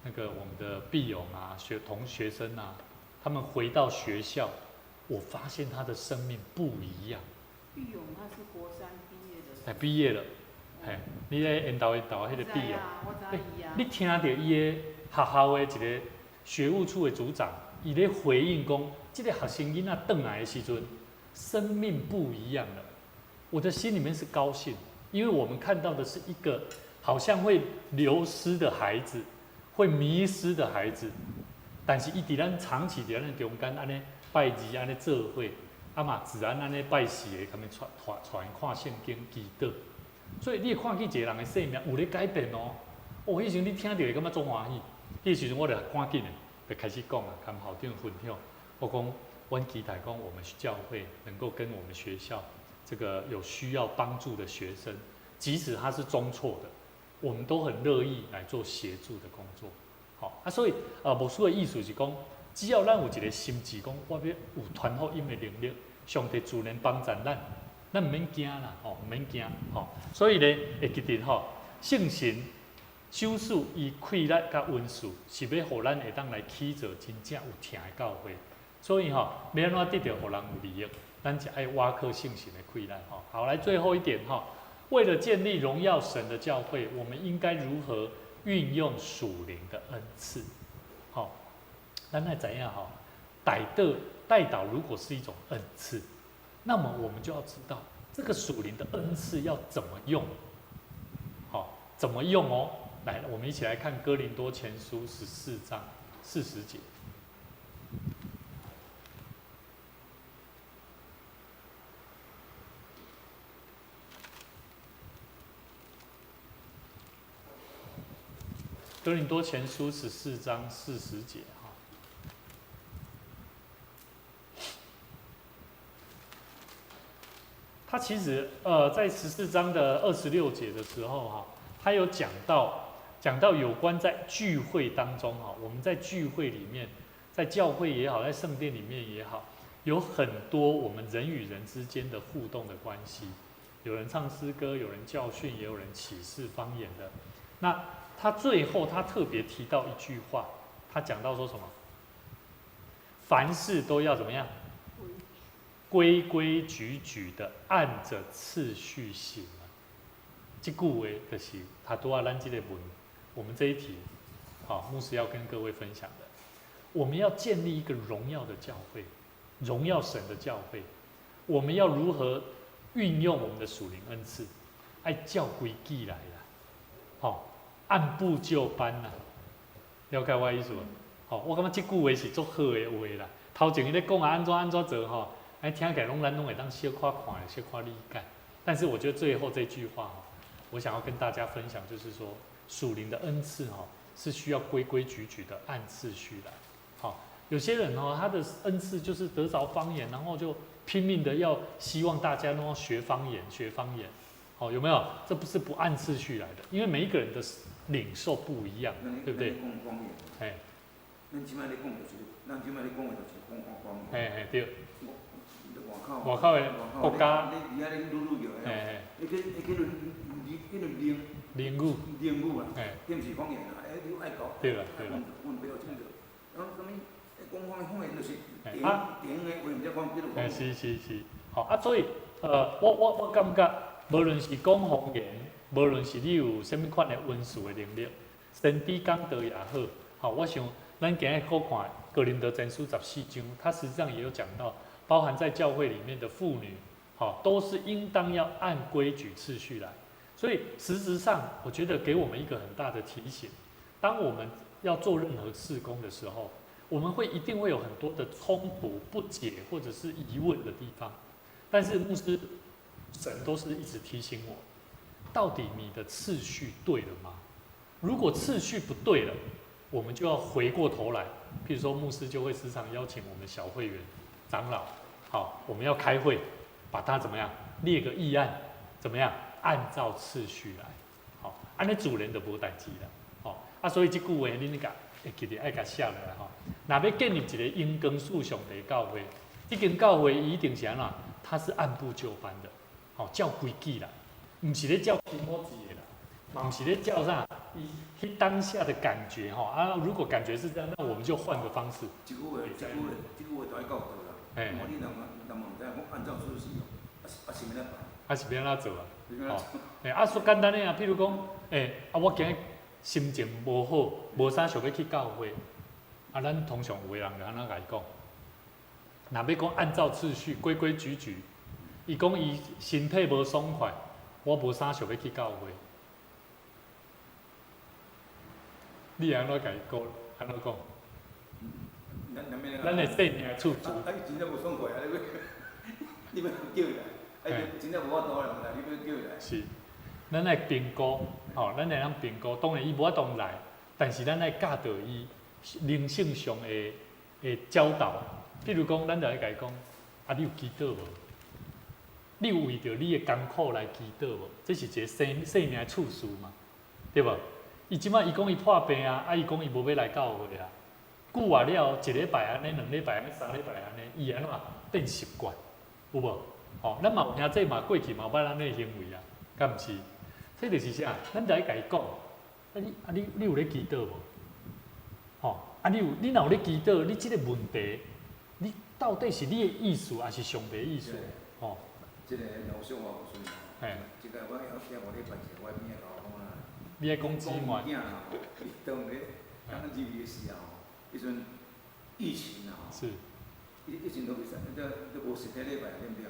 那个我们的毕勇啊，学生啊，他们回到学校。我发现他的生命不一样。毕勇他是国3毕业的。毕业了，你咧引导迄个毕勇，你听到伊个学校的一个学务处的组长，伊咧回应讲，这个学生囡仔转来的时阵，生命不一样了。我的心里面是高兴，因为我们看到的是一个好像会流失的孩子，会迷失的孩子，但是伊伫咱长期伫咱中间安尼。拜二安尼做伙，嘛自然安尼拜四个，他们传看圣经祈祷，所以你会看见一个人的生命有咧改变哦。迄时阵你听到会感觉足欢喜，迄时阵我就赶紧的，就开始讲啊，跟校长分享，我讲，我期待讲我们教会能够跟我们学校这个有需要帮助的学生，即使他是中辍的，我们都很乐意来做协助的工作。好啊，所以牧师的意思是讲，只要咱有一个心志，讲我要有传福音的能力，上帝自然帮助咱，咱唔免惊啦，吼，唔免惊，吼。所以咧，会记得吼，圣神手术伊气力甲温数，是要互咱会当来起造真正有听的教会。所以吼，要安怎得到互人有利益，咱就爱挖靠圣神的气力，吼。好，来最后一点吼，为了建立荣耀神的教会，我们应该如何运用属灵的恩赐？好，咱来怎样吼？代祷如果是一种恩赐，那么我们就要知道这个属灵的恩赐要怎么用。好，怎么用哦？来，我们一起来看哥林多前书14章40节。哥林多前书14章40节哈，他其实在14章的26节的时候哈，他有讲到有关在聚会当中哈，我们在聚会里面，在教会也好，在圣殿里面也好，有很多我们人与人之间的互动的关系，有人唱诗歌，有人教训，也有人启示方言的。那他最后他特别提到一句话，他讲到说什么？凡事都要怎么样？规规矩矩的按着次序行啊。这句话就是他都要咱这个文，我们这一题，好，牧师要跟各位分享的，我们要建立一个荣耀的教会，荣耀神的教会，我们要如何运用我们的属灵恩赐，爱照规矩来啦，好。按部就班啦，了解我的意思无？吼，我感觉这句话是足好的话啦。头前伊咧讲啊，安怎做吼，哎，听起来咱拢会当小可看，小可理解。但是我觉得最后这句话吼，我想要跟大家分享，就是说属灵的恩赐吼，是需要规规矩矩的按次序来。好，有些人哦，他的恩赐就是得着方言，然后就拼命的要希望大家都要学方言，学方言。好，有没有？这不是不按次序来的，因为每一个人的领受不一样，对不对？哎，咱即摆咧讲就是，咱即摆咧讲的就是讲方言。哎对。外口的国家。你遐咧愈愈摇的，迄个灵语。灵语啦，迄毋是方言啦，你爱搞。对啦。阮不要清楚。然后什么？讲方言就是电的话，毋则讲叫做方言。是。好啊，所以我感觉，无论是讲方言，无论是你有啥物款的文字的能力，身体讲道也好，好，我想咱今日好看哥林多前书14章，它实际上也有讲到，包含在教会里面的妇女，好，都是应当要按规矩次序来。所以实质上，我觉得给我们一个很大的提醒，当我们要做任何事工的时候，我们一定会有很多的冲突、不解或者是疑问的地方，但是牧师神都是一直提醒我，到底你的次序对了吗？如果次序不对了，我们就要回过头来，譬如说牧师就会时常邀请我们小会员、长老，好，我们要开会，把它怎么样列个议案，怎么样按照次序来，好，安尼主人就无代志啦，好啊，所以这句话恁甲会记得爱甲写落来吼。若要建立一个因光属上帝教会，这间教会一定是安怎？它是按部就班的，好，照规矩啦，唔是咧照规模字的啦，嘛唔是咧照啥？伊当下的感觉吼啊，如果感觉是这样，那我们就换个方式。这句话都爱教导啦。哎。你若毋知讲按照次序，是免来办。是免安怎做啊？哦，说简单的啊，譬如讲，我今日心情无好，无啥想要去教会，咱通常有个人就安怎甲伊讲，若要讲按照次序、规规矩矩，伊讲伊身体无爽快，我无啥想要去教会。你安怎甲伊讲？安怎讲？咱的性命处处。真正无爽快啊！你要叫伊来，真正无法度来，你要叫伊来。是，咱来评估，吼，咱来评估。当然伊无法度来，但是咱来教导伊灵性上的教导。比如讲，咱就来甲伊讲，啊，你有祈祷无？你有为着你的艰苦来祈祷无？这是一个生命的处事嘛，对无？伊即摆伊讲伊破病啊，伊讲伊无要来教会啊。久啊了，一礼拜安尼，2礼拜安尼，3礼拜安尼，伊安怎嘛变习惯，有无？吼，咱嘛有兄弟嘛，过去嘛有捌咱的行为啊，敢毋是？这就是啥？咱就爱甲伊讲，你有咧祈祷无？吼，你若有咧祈祷，你即个问题，你到底是你的意思，还是上帝的意思？吼，即个老小我有算，嘿，即个我也无咧办事，我边个甲我讲啦。你爱讲姊妹，囝啦吼，伊当咧刚刚入去的时候，迄阵疫情啊，是，迄阵都袂使，都无实体礼拜，对毋对？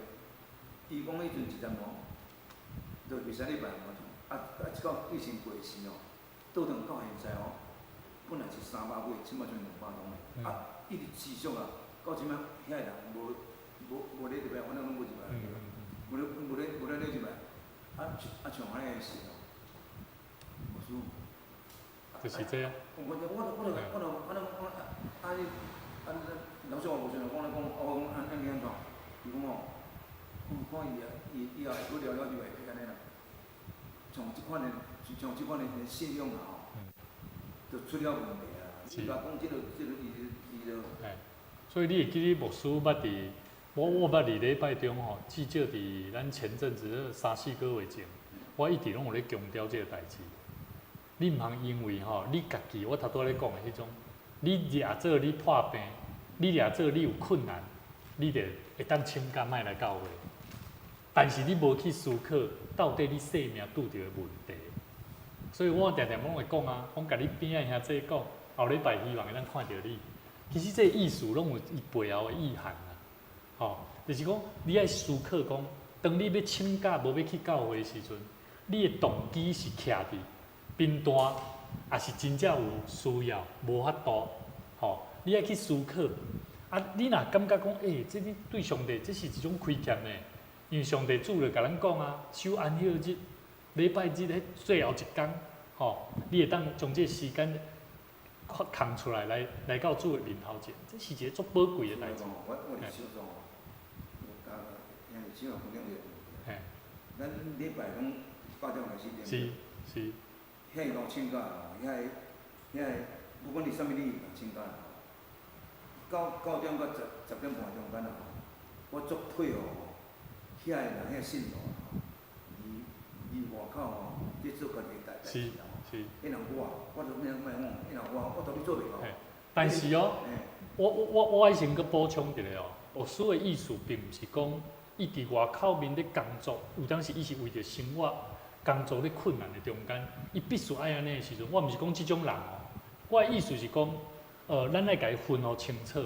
伊讲迄阵一阵哦，都袂使礼拜嘛，一到疫情过时哦，倒腾到现在哦，本来是300几，即摆剩200多个，一直持续啊，到即摆遐个人无咧入来，反正拢无入来，无咧入来，像安尼个事哦，无输。就是这样。我老少我无算，我讲安尼安怎？伊讲哦，看伊后会佫了就会安尼啦。像即款的信用啊，就出了问题啊。伊甲讲即个伊就。所以你会记你牧师捌伫，我捌伫礼拜中吼，至少伫咱前阵子3、4个月前，我一直拢有咧强调即个代志。你毋通因为吼，你家己我头拄咧讲的迄种，你掠做你破病，你掠做你有困难，你就会当请假莫来教会。但是你无去思考，到底你生命拄着的问题。所以我常常拢会讲啊，我甲你边仔兄弟讲，后礼拜希望会当看到你。其实这个意思拢有伊背后的意涵啊，吼，就是讲你爱思考讲，当你要请假无要去教会的时阵，你的动机是徛伫贫惰，也是真正有需要，无法度，吼，你爱去思考。啊，你若感觉讲，这你对上帝这是一种亏欠呢，因为上帝主就甲咱讲啊，守安息日、礼拜日迄最后一天，吼，你会当将这时间空出来到主的面头前，这是一个足宝贵的代志。我是小众哦，因为小众分两个。咱礼拜拢8点开始练。是。遐个请假啦，遐个不管你啥物理请假啦，9点到10点半中间啦，我足佩服哦，遐个人遐信徒哦，外口哦，伫做家己代志啦。是。迄人我就免讲，迄人我到底做袂到。但是哦，我爱先搁补充一下哦，牧师的意思并毋是讲伊伫外口面咧工作，有当时伊是为着生活。工作咧困难的中间，伊必须爱安尼的时阵，我毋是讲即种人哦。我的意思是讲，咱爱甲伊分互清楚。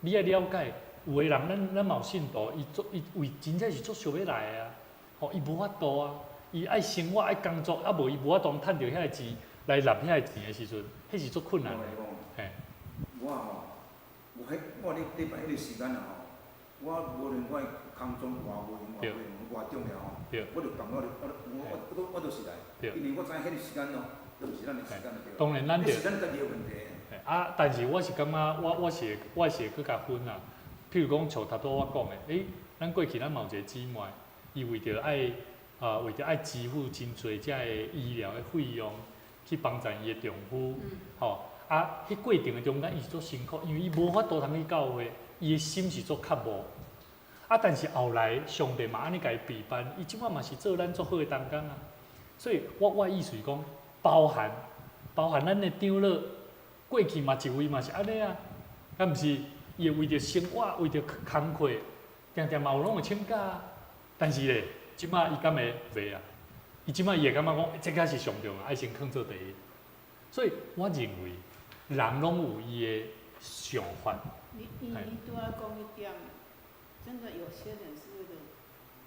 你爱了解，有的人咱嘛有信徒，伊为真正是足想要来的啊。吼，伊无法度啊，伊爱生活爱工作，啊无伊无法度趁着遐个钱来纳遐个钱的时阵，迄是足困难的。嘿。我咧礼拜迄个时间啊吼，我无论我工作偌重要吼，我就讲我就是来，因为我知影迄个时间咯，都是咱的时间就对。当然，咱是咱家己的问题。但是我是感觉，我是会搁甲分啊。譬如讲，像头拄我讲的，咱过去咱嘛有一个姊妹，伊为着爱支付真侪遮个医疗的费用，去帮助伊的丈夫，吼。迄过程的中间，伊是足辛苦，因为伊无法度通去教会，伊的心是足较无。但是后来上帝嘛安尼甲伊陪伴，伊即摆嘛是做咱足好的同工啊。所以我意思是讲，包含咱的长老，过去嘛一位嘛是安尼啊，敢毋是？伊会为着生活，为着工课，定定嘛有拢会请假啊。但是咧，即摆伊敢会袂啊？伊即摆伊会感觉讲，这个是上重要，爱先放做第一。所以我认为，人拢有伊的想法。你都要讲一点。真的有些人是为了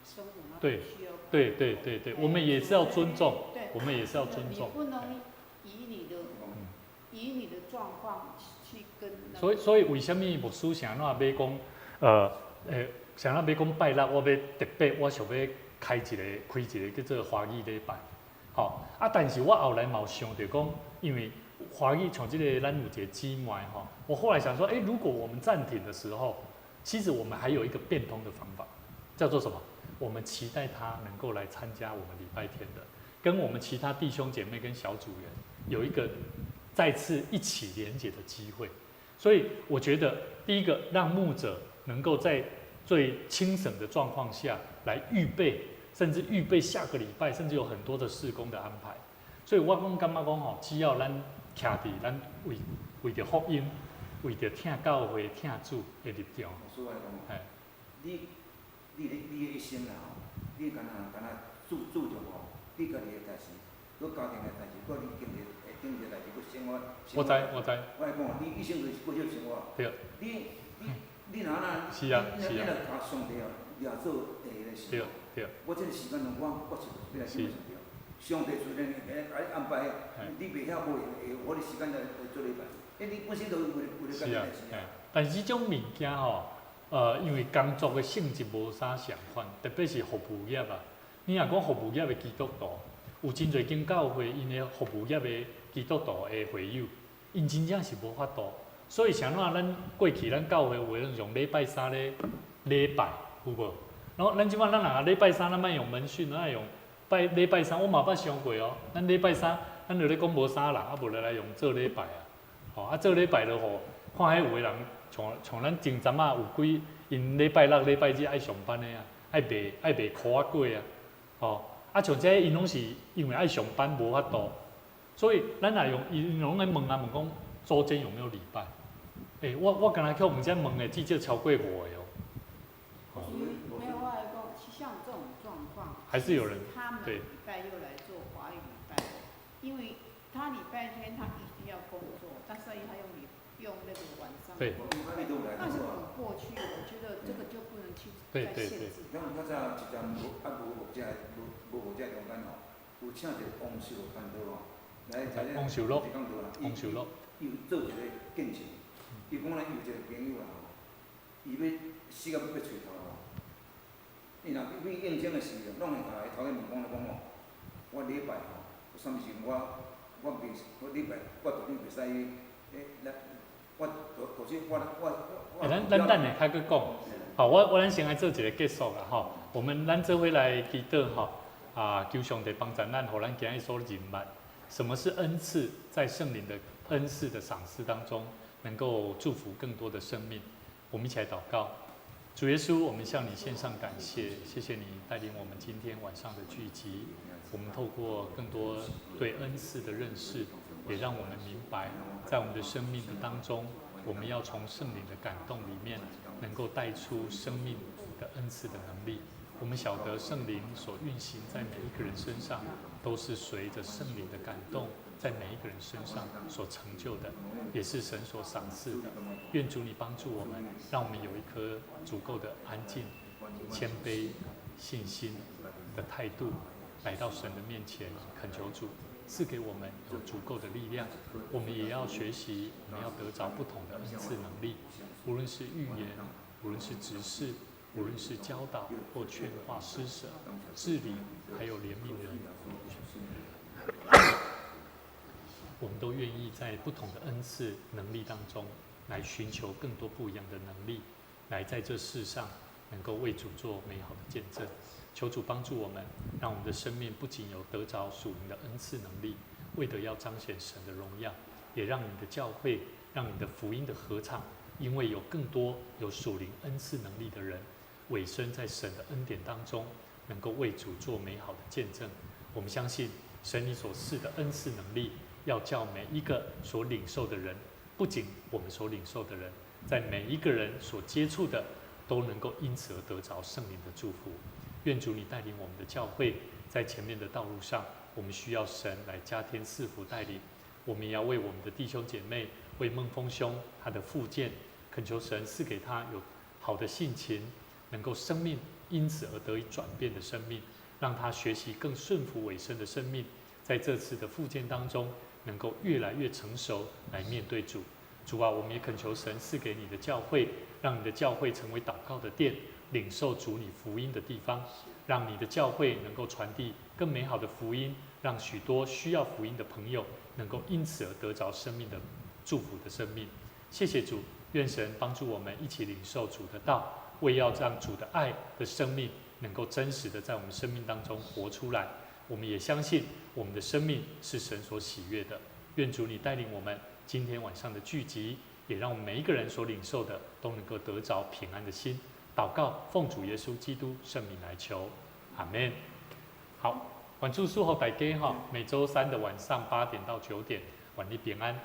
生活，对需要。对，我们也是要尊重，我们也是要尊重。你不能以你的状况去跟。所以为什么牧师想要讲想要讲拜六，我要特别我想要开一个叫做华语礼拜，吼但是我后来嘛有想着讲，因为华裔像这个咱有一个姊妹哈，我后来想说，如果我们暂停的时候，其实我们还有一个变通的方法，叫做什么？我们期待他能够来参加我们礼拜天的，跟我们其他弟兄姐妹跟小组员有一个再次一起连结的机会。所以我觉得，第一个让牧者能够在最清省的状况下来预备，甚至预备下个礼拜，甚至有很多的事工的安排。所以我感觉讲吼，只要咱徛伫咱为着福音，为着听教会、听主的立场。所以讲，你一生啦吼，你敢若注重吼，你家己的代志，佮家庭的代志，佮你经济代志，佮生活。我知。我来讲，你一生就是过少生活。对。你若是啊。你若甲上帝哦，掠做第一个时候。对。我这个时间我是要来敬拜上帝。上帝虽然甲你安排，你袂晓无我的时间来做礼拜，你本身就为了家己代志。但是这种物件吼，因为工作的性质无啥相款，特别是服务业啊。你若讲服务业的基督徒，有真侪间教会因的服务业的基督徒的会友，因真正是无法度。所以像咱过去咱教会有诶用礼拜三咧礼拜，有无？然后咱即摆咱若礼拜三咱莫用门训，咱用礼拜三，我嘛捌想过哦。咱礼拜三，咱就咧讲无啥人，啊无来用做礼拜啊。吼，做礼拜就吼，看迄有诶人，像咱前阵有几因礼拜六、礼拜日爱上班诶啊，爱卖苦仔粿啊，像这因拢是因为爱上班无法度，所以咱若用因拢咧问讲，周间有没有礼拜？我刚才去我们家问诶，至少超过5个哦。没有外公，像这种状况，还是有人他们礼拜又来做华语礼拜，因为他礼拜天他必须要工作，但是他用那个晚上。对。那是很过去，我觉得这个就不能去再限制。咱较早一站无无这中间吼，有请一个王寿传道吼，来王寿禄，王寿禄，伊有做一个见证，伊讲咱有一个朋友啦吼，伊要死到要找头吼，伊若要应征的时阵，拢会甲伊头家问讲我礼拜吼，有啥物时我礼拜我绝对袂使咱等下较佫讲。好，我咱先来做一个结束啦吼。咱做伙来祈祷吼，求上帝帮助咱，互咱今日所认捌，什么是恩赐，在圣灵的恩赐的赏赐当中，能够祝福更多的生命。我们一起来祷告，主耶稣，我们向你献上感谢，谢谢你带领我们今天晚上的聚集。我们透过更多对恩赐的认识，也让我们明白，在我们的生命的当中，我们要从圣灵的感动里面，能够带出生命的恩赐的能力。我们晓得圣灵所运行在每一个人身上，都是随着圣灵的感动，在每一个人身上所成就的，也是神所赏赐的。愿主你帮助我们，让我们有一颗足够的安静、谦卑、信心的态度，来到神的面前，恳求主赐给我们有足够的力量。我们也要学习，我们要得着不同的恩赐能力，无论是预言，无论是执事，无论是教导或劝化施舍、治理，还有怜悯人，我们都愿意在不同的恩赐能力当中，来寻求更多不一样的能力，来在这世上能够为主做美好的见证。求主帮助我们，让我们的生命不仅有得着属灵的恩赐能力，为的要彰显神的荣耀，也让你的教会，让你的福音的合唱，因为有更多有属灵恩赐能力的人，委身在神的恩典当中，能够为主做美好的见证。我们相信神你所赐的恩赐能力，要叫每一个所领受的人，不仅我们所领受的人，在每一个人所接触的，都能够因此而得着圣灵的祝福。愿主你带领我们的教会，在前面的道路上，我们需要神来加添赐福带领。我们也要为我们的弟兄姐妹，为孟峰兄他的复健，恳求神赐给他有好的性情，能够生命因此而得以转变的生命，让他学习更顺服委身的生命，在这次的复健当中，能够越来越成熟来面对主。主啊，我们也恳求神赐给你的教会，让你的教会成为祷告的殿，领受主你福音的地方。让你的教会能够传递更美好的福音，让许多需要福音的朋友能够因此而得着生命的祝福的生命。谢谢主，愿神帮助我们一起领受主的道，为要让主的爱的生命能够真实的在我们生命当中活出来。我们也相信我们的生命是神所喜悦的。愿主你带领我们今天晚上的聚集，也让我们每一个人所领受的都能够得着平安的心。祷告，奉主耶稣基督圣名来求，阿们。好，晚祝术后大家每周三的晚上8点到9点，晚你平安。